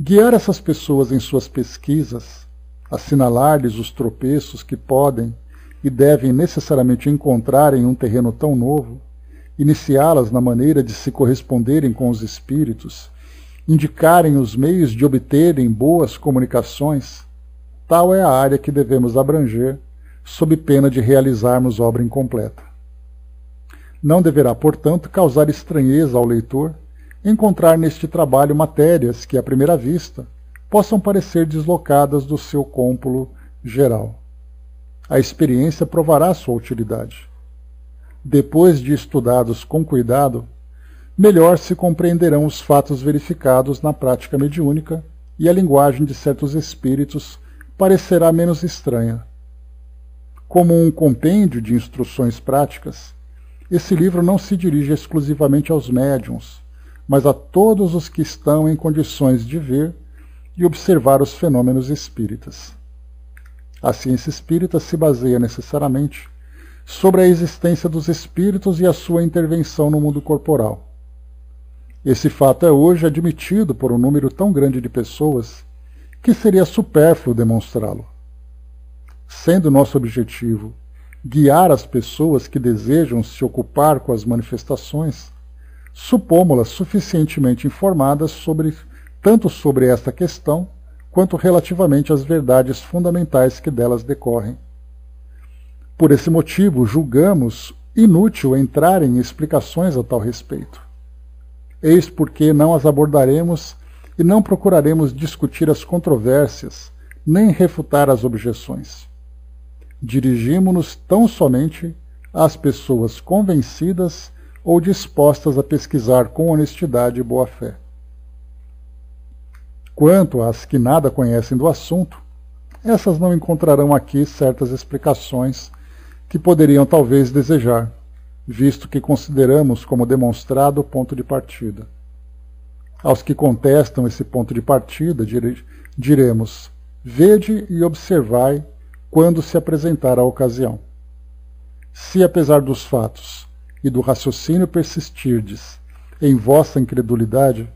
Guiar essas pessoas em suas pesquisas, assinalar-lhes os tropeços que podem e devem necessariamente encontrar em um terreno tão novo, iniciá-las na maneira de se corresponderem com os espíritos, indicarem os meios de obterem boas comunicações, tal é a área que devemos abranger, sob pena de realizarmos obra incompleta. Não deverá, portanto, causar estranheza ao leitor encontrar neste trabalho matérias que, à primeira vista, possam parecer deslocadas do seu cômpulo geral. A experiência provará sua utilidade. Depois de estudados com cuidado, melhor se compreenderão os fatos verificados na prática mediúnica e a linguagem de certos espíritos parecerá menos estranha. Como um compêndio de instruções práticas, esse livro não se dirige exclusivamente aos médiuns, mas a todos os que estão em condições de ver e observar os fenômenos espíritas. A ciência espírita se baseia necessariamente sobre a existência dos espíritos e a sua intervenção no mundo corporal. Esse fato é hoje admitido por um número tão grande de pessoas que seria supérfluo demonstrá-lo. Sendo nosso objetivo guiar as pessoas que desejam se ocupar com as manifestações, supomos-las suficientemente informadas tanto sobre esta questão, quanto relativamente às verdades fundamentais que delas decorrem. Por esse motivo, julgamos inútil entrar em explicações a tal respeito. Eis porque não as abordaremos e não procuraremos discutir as controvérsias, nem refutar as objeções. Dirigimo-nos tão somente às pessoas convencidas ou dispostas a pesquisar com honestidade e boa-fé. Quanto às que nada conhecem do assunto, essas não encontrarão aqui certas explicações que poderiam talvez desejar, visto que consideramos como demonstrado o ponto de partida. Aos que contestam esse ponto de partida, diremos: vede e observai quando se apresentar a ocasião. Se, apesar dos fatos e do raciocínio persistirdes em vossa incredulidade,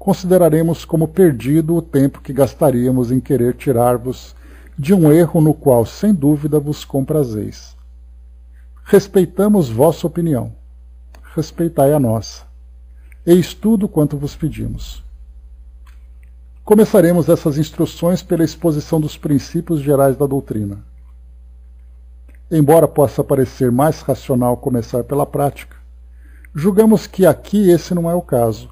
consideraremos como perdido o tempo que gastaríamos em querer tirar-vos de um erro no qual, sem dúvida, vos comprazeis. Respeitamos vossa opinião, respeitai a nossa. Eis tudo quanto vos pedimos. Começaremos essas instruções pela exposição dos princípios gerais da doutrina. Embora possa parecer mais racional começar pela prática, julgamos que aqui esse não é o caso.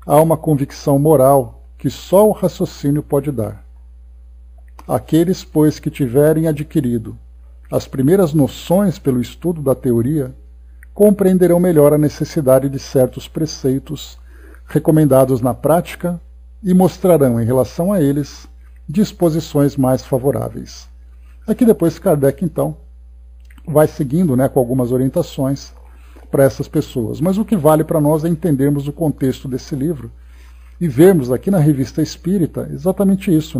Há uma convicção moral que só o raciocínio pode dar. Aqueles, pois, que tiverem adquirido as primeiras noções pelo estudo da teoria, compreenderão melhor a necessidade de certos preceitos recomendados na prática e mostrarão, em relação a eles, disposições mais favoráveis. Aqui depois Kardec, então, vai seguindo, com algumas orientações para essas pessoas. Mas o que vale para nós é entendermos o contexto desse livro e vermos aqui na Revista Espírita exatamente isso,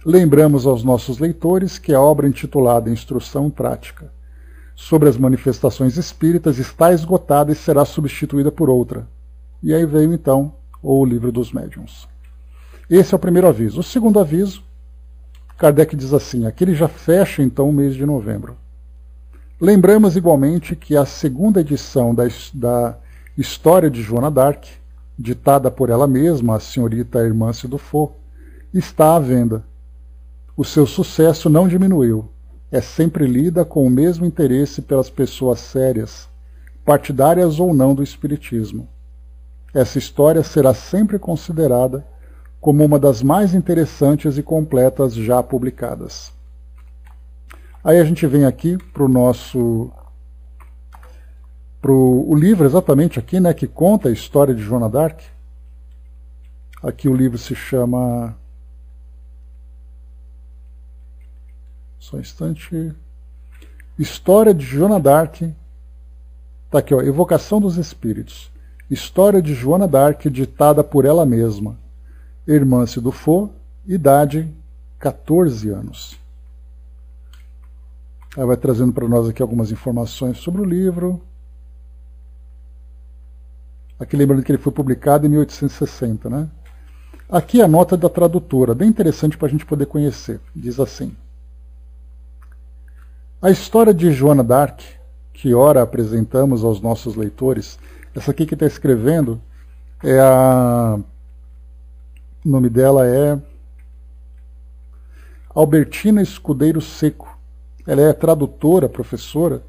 Lembramos aos nossos leitores que a obra intitulada Instrução Prática sobre as manifestações espíritas está esgotada e será substituída por outra. E aí veio, então, o Livro dos Médiuns. Esse é o primeiro aviso. O segundo aviso, Kardec diz assim: aqui ele já fecha, então, o mês de novembro. Lembramos igualmente que a segunda edição da História de Joana d'Arc, ditada por ela mesma, a senhorita Hermance Dufour, está à venda. O seu sucesso não diminuiu. É sempre lida com o mesmo interesse pelas pessoas sérias, partidárias ou não do espiritismo. Essa história será sempre considerada como uma das mais interessantes e completas já publicadas. Aí a gente vem aqui para o livro exatamente aqui, que conta a história de Joana d'Arc. Aqui o livro se chama Só um instante. História de Joana d'Arc. Está aqui, ó, Evocação dos Espíritos. História de Joana d'Arc, ditada por ela mesma. Hermance Dufault, idade 14 anos. Ela vai trazendo para nós aqui algumas informações sobre o livro. Aqui lembrando que ele foi publicado em 1860, né? Aqui a nota da tradutora, bem interessante para a gente poder conhecer. Diz assim: a história de Joana d'Arc, que ora apresentamos aos nossos leitores, essa aqui que está escrevendo, o nome dela é Albertina Escudeiro Seco. Ela é tradutora, professora,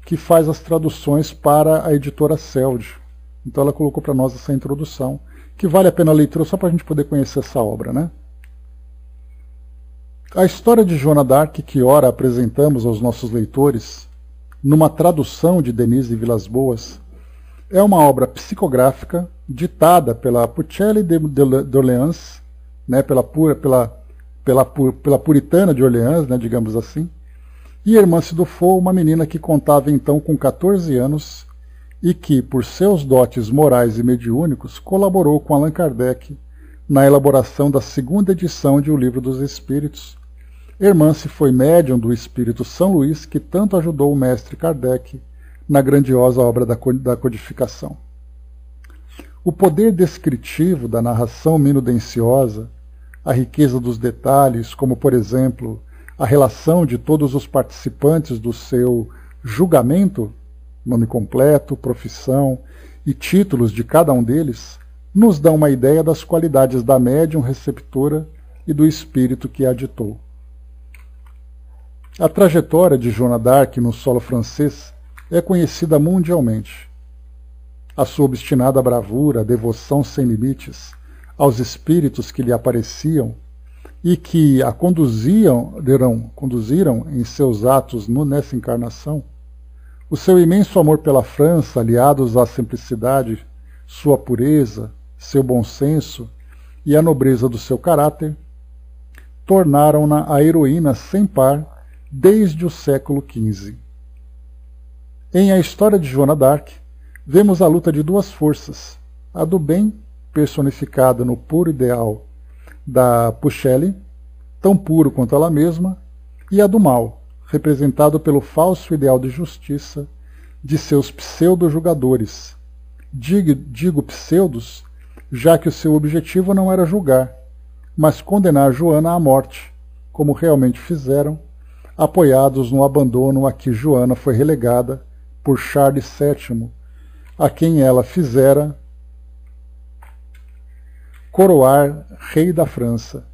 que faz as traduções para a editora Celde. Então ela colocou para nós essa introdução, que vale a pena a leitura só para a gente poder conhecer essa obra, né? A história de Joana d'Arc, que ora apresentamos aos nossos leitores, numa tradução de Denise Villas-Boas, é uma obra psicográfica ditada pela Pucelle d'Orléans, né, pela puritana de Orleans, né, digamos assim, e Hermance Dufault, uma menina que contava então com 14 anos e que, por seus dotes morais e mediúnicos, colaborou com Allan Kardec na elaboração da segunda edição de O Livro dos Espíritos. Hermance foi médium do espírito São Luís, que tanto ajudou o mestre Kardec na grandiosa obra da codificação. O poder descritivo da narração minuciosa, a riqueza dos detalhes, como, por exemplo, a relação de todos os participantes do seu julgamento, nome completo, profissão e títulos de cada um deles, nos dão uma ideia das qualidades da médium receptora e do espírito que a ditou. A trajetória de Joana d'Arc no solo francês é conhecida mundialmente. A sua obstinada bravura, a devoção sem limites aos espíritos que lhe apareciam e que a conduziram em seus atos nessa encarnação, o seu imenso amor pela França, aliados à simplicidade, sua pureza, seu bom senso e a nobreza do seu caráter, tornaram-na a heroína sem par desde o século XV. Em A História de Joana d'Arc, vemos a luta de duas forças, a do bem, personificada no puro ideal da Pucelle, tão puro quanto ela mesma, e a do mal, representado pelo falso ideal de justiça de seus pseudo-julgadores. Digo pseudos, já que o seu objetivo não era julgar, mas condenar Joana à morte, como realmente fizeram, apoiados no abandono a que Joana foi relegada por Charles VII, a quem ela fizera coroar rei da França,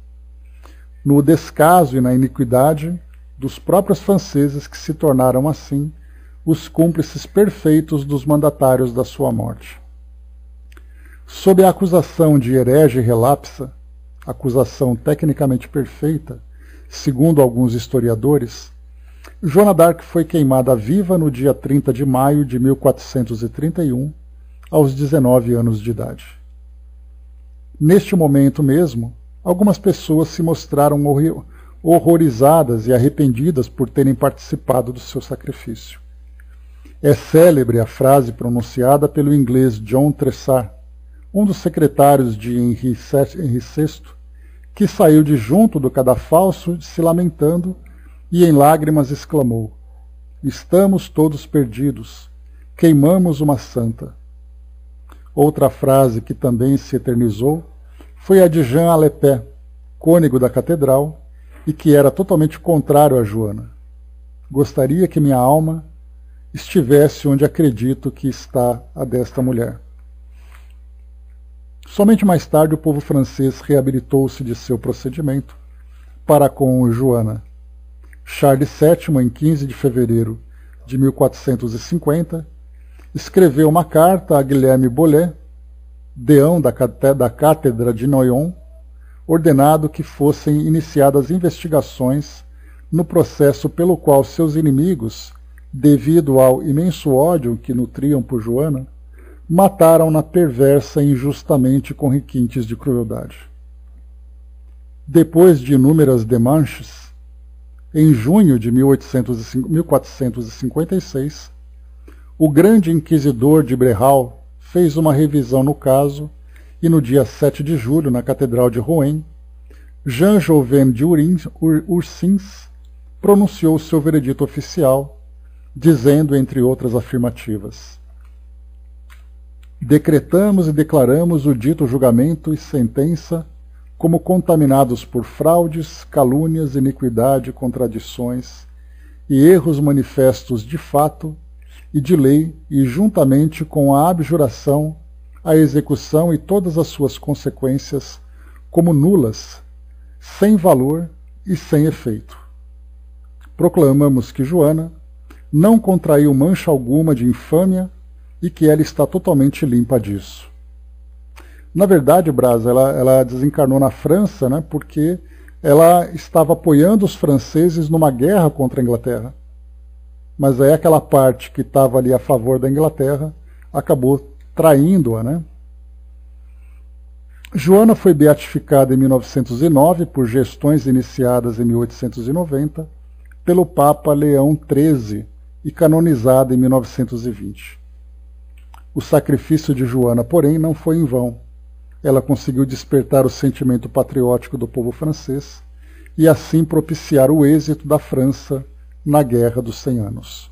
no descaso e na iniquidade dos próprios franceses, que se tornaram assim os cúmplices perfeitos dos mandatários da sua morte. Sob a acusação de herege relapsa, acusação tecnicamente perfeita, segundo alguns historiadores, Joana d'Arc foi queimada viva no dia 30 de maio de 1431, aos 19 anos de idade. Neste momento mesmo, algumas pessoas se mostraram horrorizadas e arrependidas por terem participado do seu sacrifício. É célebre a frase pronunciada pelo inglês John Tressart, um dos secretários de Henri VI, que saiu de junto do cadafalso se lamentando e em lágrimas exclamou: "Estamos todos perdidos, queimamos uma santa." Outra frase que também se eternizou foi a de Jean Alepé, cônego da catedral, e que era totalmente contrário a Joana. "Gostaria que minha alma estivesse onde acredito que está a desta mulher." Somente mais tarde o povo francês reabilitou-se de seu procedimento para com Joana. Charles VII, em 15 de fevereiro de 1450, escreveu uma carta a Guilherme Bolet, deão da Cátedra de Noyon, ordenado que fossem iniciadas investigações no processo pelo qual seus inimigos, devido ao imenso ódio que nutriam por Joana, mataram-na perversa e injustamente com requintes de crueldade. Depois de inúmeras demanches, em junho de 1456, o grande inquisidor de Brehal fez uma revisão no caso e no dia 7 de julho, na Catedral de Rouen, Jean Joven de Ursins pronunciou seu veredito oficial, dizendo, entre outras afirmativas: decretamos e declaramos o dito julgamento e sentença como contaminados por fraudes, calúnias, iniquidade, contradições e erros manifestos de fato e de lei, e juntamente com a abjuração, a execução e todas as suas consequências como nulas, sem valor e sem efeito. Proclamamos que Joana não contraiu mancha alguma de infâmia e que ela está totalmente limpa disso. Na verdade, Braz, ela desencarnou na França, né, porque ela estava apoiando os franceses numa guerra contra a Inglaterra. Mas aí aquela parte que estava ali a favor da Inglaterra acabou traindo-a, né? Joana foi beatificada em 1909 por gestões iniciadas em 1890 pelo Papa Leão XIII e canonizada em 1920. O sacrifício de Joana, porém, não foi em vão. Ela conseguiu despertar o sentimento patriótico do povo francês e assim propiciar o êxito da França na Guerra dos 100 Anos.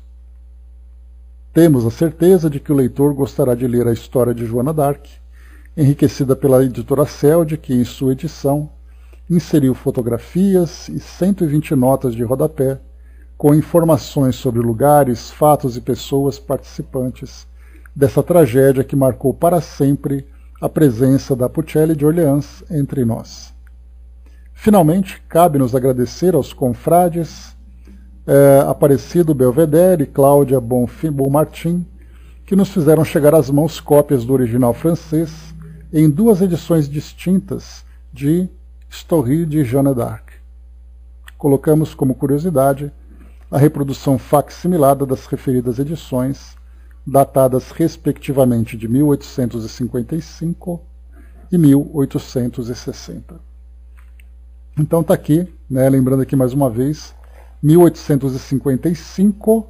Temos a certeza de que o leitor gostará de ler a história de Joana d'Arc, enriquecida pela editora Selde, que em sua edição inseriu fotografias e 120 notas de rodapé com informações sobre lugares, fatos e pessoas participantes dessa tragédia que marcou para sempre a presença da Pucelle de Orleans entre nós. Finalmente, cabe-nos agradecer aos confrades Aparecido Belvedere e Cláudia Bonmartin, que nos fizeram chegar às mãos cópias do original francês em duas edições distintas de Story de Jeanne d'Arc. Colocamos como curiosidade a reprodução facsimilada das referidas edições, datadas respectivamente de 1855 e 1860. Então está aqui, né, lembrando aqui mais uma vez, 1855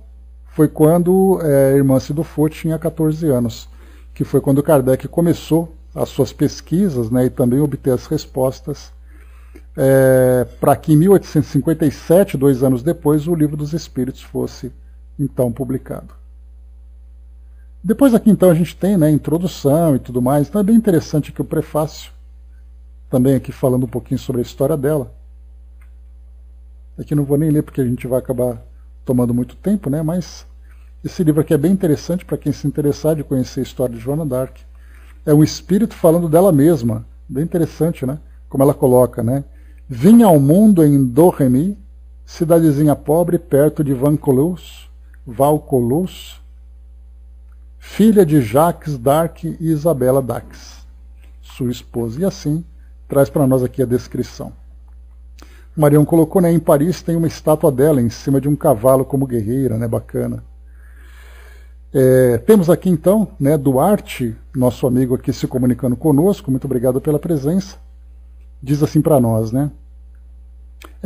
foi quando a irmã Cidofo tinha 14 anos, que foi quando Kardec começou as suas pesquisas, né, e também obter as respostas, para que em 1857, 2 anos depois, o Livro dos Espíritos fosse então publicado. Depois aqui então a gente tem, né, introdução e tudo mais, então é bem interessante aqui o prefácio, também aqui falando um pouquinho sobre a história dela. Aqui não vou nem ler porque a gente vai acabar tomando muito tempo, né? Mas esse livro aqui é bem interessante para quem se interessar de conhecer a história de Joana d'Arc. É um espírito falando dela mesma, bem interessante, né? Como ela coloca, né? Vinha ao mundo em Domremy, cidadezinha pobre perto de Vaucouleurs, filha de Jacques d'Arc e Isabela d'Ax, sua esposa. E assim traz para nós aqui a descrição. O Marião colocou, né, em Paris tem uma estátua dela em cima de um cavalo como guerreira, né, bacana. Temos aqui então, né, Duarte, nosso amigo aqui se comunicando conosco, muito obrigado pela presença. Diz assim para nós, né?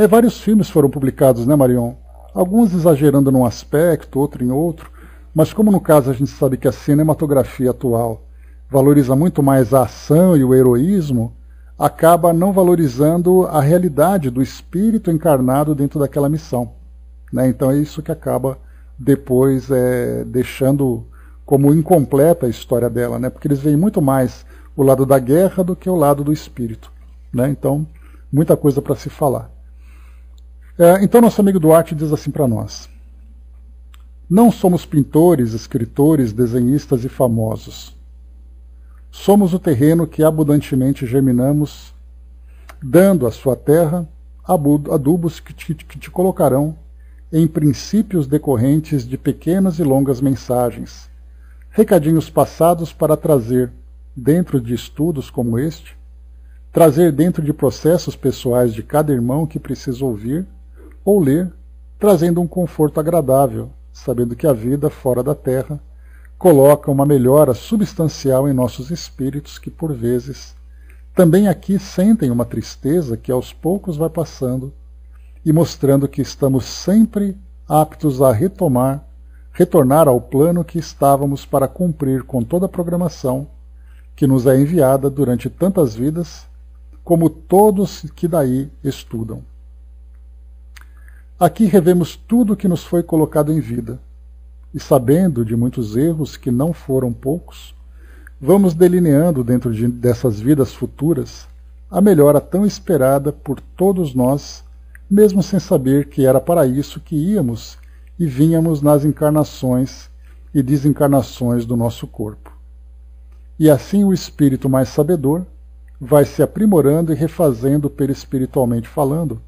Vários filmes foram publicados, né, Marião? Alguns exagerando num aspecto, outro em outro, mas como no caso a gente sabe que a cinematografia atual valoriza muito mais a ação e o heroísmo, acaba não valorizando a realidade do espírito encarnado dentro daquela missão, né? Então é isso que acaba depois deixando como incompleta a história dela, né? Porque eles veem muito mais o lado da guerra do que o lado do espírito, né? Então, muita coisa para se falar. Então nosso amigo Duarte diz assim para nós: não somos pintores, escritores, desenhistas e famosos. Somos o terreno que abundantemente germinamos, dando à sua terra adubos que te colocarão em princípios decorrentes de pequenas e longas mensagens, recadinhos passados para trazer, dentro de estudos como este, trazer dentro de processos pessoais de cada irmão que precisa ouvir ou ler, trazendo um conforto agradável, sabendo que a vida fora da terra coloca uma melhora substancial em nossos espíritos que, por vezes, também aqui sentem uma tristeza que aos poucos vai passando e mostrando que estamos sempre aptos a retornar ao plano que estávamos para cumprir com toda a programação que nos é enviada durante tantas vidas, como todos que daí estudam. Aqui revemos tudo o que nos foi colocado em vida, e sabendo de muitos erros que não foram poucos, vamos delineando dentro dessas vidas futuras a melhora tão esperada por todos nós, mesmo sem saber que era para isso que íamos e vínhamos nas encarnações e desencarnações do nosso corpo. E assim o espírito mais sabedor vai se aprimorando e refazendo perispiritualmente falando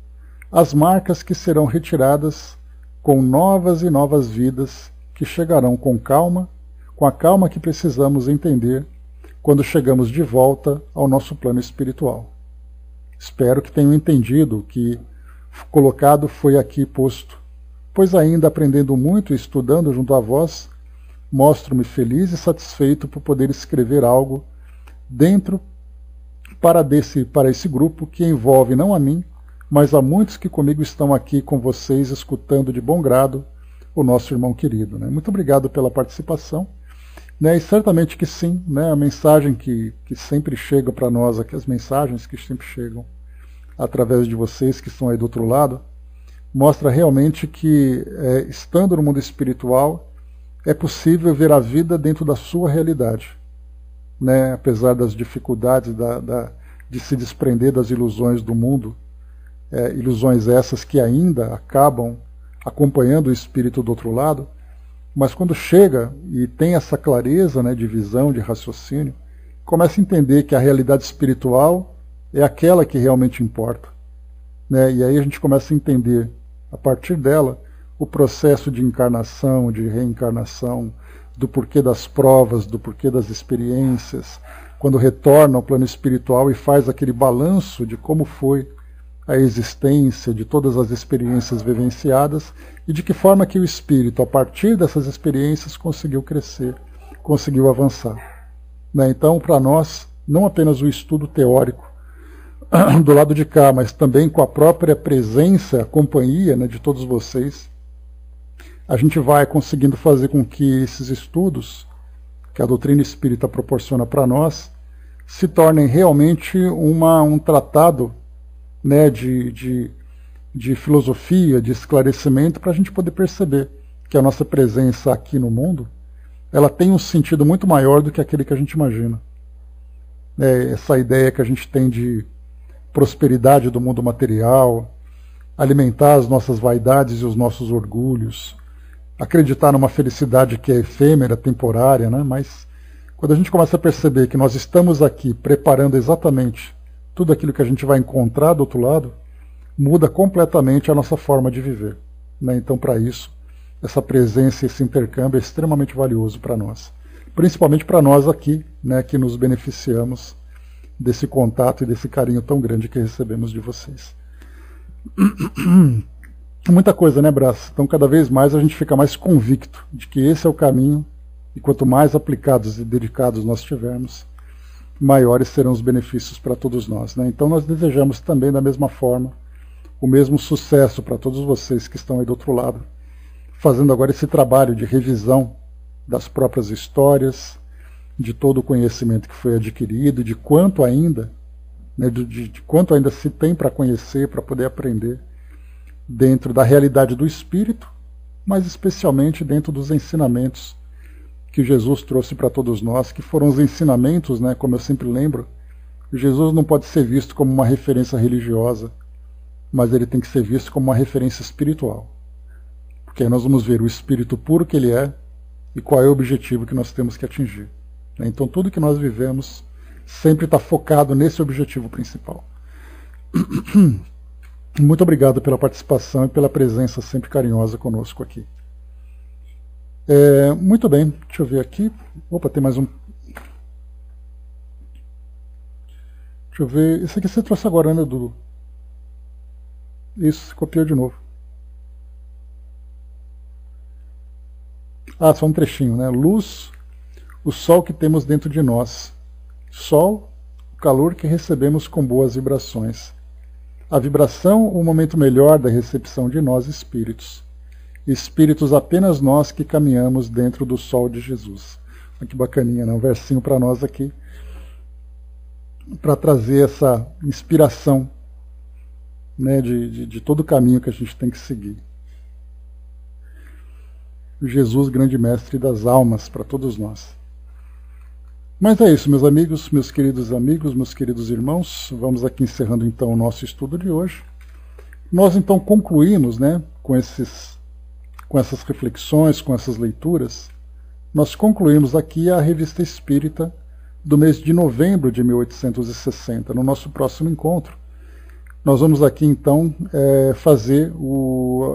as marcas que serão retiradas com novas e novas vidas que chegarão com a calma que precisamos entender quando chegamos de volta ao nosso plano espiritual. Espero que tenham entendido o que colocado foi aqui posto, pois ainda aprendendo muito e estudando junto a vós, mostro-me feliz e satisfeito por poder escrever algo dentro para esse grupo que envolve não a mim, mas a muitos que comigo estão aqui com vocês, escutando de bom grado o nosso irmão querido. Muito obrigado pela participação. E certamente que sim, a mensagem que sempre chega para nós aqui, as mensagens que sempre chegam através de vocês que estão aí do outro lado, mostra realmente que, estando no mundo espiritual, é possível ver a vida dentro da sua realidade, apesar das dificuldades de se desprender das ilusões do mundo, ilusões essas que ainda acabam acompanhando o espírito do outro lado, mas quando chega e tem essa clareza de visão, de raciocínio, começa a entender que a realidade espiritual é aquela que realmente importa. E aí a gente começa a entender, a partir dela, o processo de encarnação, de reencarnação, do porquê das provas, do porquê das experiências, quando retorna ao plano espiritual e faz aquele balanço de como foi a existência, de todas as experiências vivenciadas e de que forma que o espírito, a partir dessas experiências, conseguiu crescer, conseguiu avançar. Então, para nós, não apenas o estudo teórico do lado de cá, mas também com a própria presença, a companhia de todos vocês, a gente vai conseguindo fazer com que esses estudos que a doutrina espírita proporciona para nós se tornem realmente um tratado de filosofia, de esclarecimento, para a gente poder perceber que a nossa presença aqui no mundo, ela tem um sentido muito maior do que aquele que a gente imagina. Essa ideia que a gente tem de prosperidade do mundo material, alimentar as nossas vaidades e os nossos orgulhos, acreditar numa felicidade que é efêmera, temporária, mas quando a gente começa a perceber que nós estamos aqui preparando exatamente tudo aquilo que a gente vai encontrar do outro lado, muda completamente a nossa forma de viver. Então, para isso, essa presença, esse intercâmbio é extremamente valioso para nós. Principalmente para nós aqui, que nos beneficiamos desse contato e desse carinho tão grande que recebemos de vocês. Muita coisa, Brás? Então, cada vez mais a gente fica mais convicto de que esse é o caminho, e quanto mais aplicados e dedicados nós tivermos, maiores serão os benefícios para todos nós. Então nós desejamos também, da mesma forma, o mesmo sucesso para todos vocês que estão aí do outro lado, fazendo agora esse trabalho de revisão das próprias histórias, de todo o conhecimento que foi adquirido, de quanto ainda, de quanto ainda se tem para conhecer, para poder aprender, dentro da realidade do espírito, mas especialmente dentro dos ensinamentos que Jesus trouxe para todos nós, que foram os ensinamentos, como eu sempre lembro. Jesus não pode ser visto como uma referência religiosa, mas ele tem que ser visto como uma referência espiritual. Porque aí nós vamos ver o espírito puro que ele é e qual é o objetivo que nós temos que atingir. Então tudo que nós vivemos sempre está focado nesse objetivo principal. Muito obrigado pela participação e pela presença sempre carinhosa conosco aqui. Muito bem, deixa eu ver aqui. Opa, tem mais um. Deixa eu ver. Esse aqui você trouxe agora, né, Dudu? Isso, copiou de novo. Só um trechinho, Luz, o sol que temos dentro de nós. Sol, o calor que recebemos com boas vibrações. a vibração, o momento melhor da recepção de nós espíritos. Espíritos apenas nós que caminhamos dentro do sol de Jesus. Olha que bacaninha, né? Um versinho para nós aqui, para trazer essa inspiração, né, de todo o caminho que a gente tem que seguir. Jesus, grande mestre das almas para todos nós. Mas é isso, meus amigos, meus queridos irmãos. Vamos aqui encerrando então o nosso estudo de hoje. Nós então concluímos, né, com essas reflexões, com essas leituras, nós concluímos aqui a Revista Espírita do mês de novembro de 1860. No nosso próximo encontro, nós vamos aqui então fazer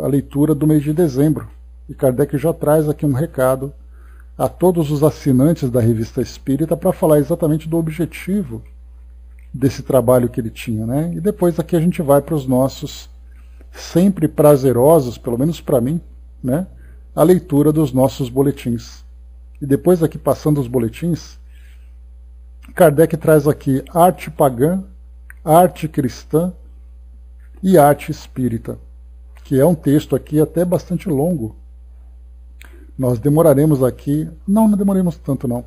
a leitura do mês de dezembro. E Kardec já traz aqui um recado a todos os assinantes da Revista Espírita para falar exatamente do objetivo desse trabalho que ele tinha, né? E depois aqui a gente vai para os nossos sempre prazerosos, pelo menos para mim, né, a leitura dos nossos boletins. E depois aqui, passando os boletins, Kardec traz aqui arte pagã, arte cristã e arte espírita, que é um texto aqui até bastante longo. Nós demoraremos aqui, não demoremos tanto não.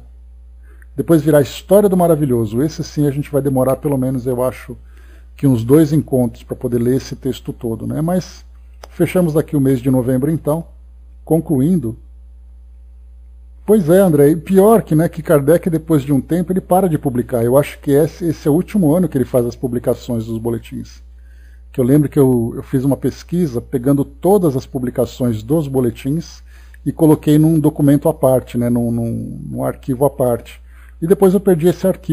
Depois virá a História do Maravilhoso. Esse sim a gente vai demorar pelo menos, eu acho, que uns 2 encontros para poder ler esse texto todo, né? Mas fechamos aqui o mês de novembro então, concluindo. Pois é, André, e pior que, né, que Kardec, depois de um tempo, ele para de publicar. Eu acho que esse é o último ano que ele faz as publicações dos boletins. Que eu lembro que eu fiz uma pesquisa pegando todas as publicações dos boletins e coloquei num documento à parte, né, num arquivo à parte. E depois eu perdi esse arquivo.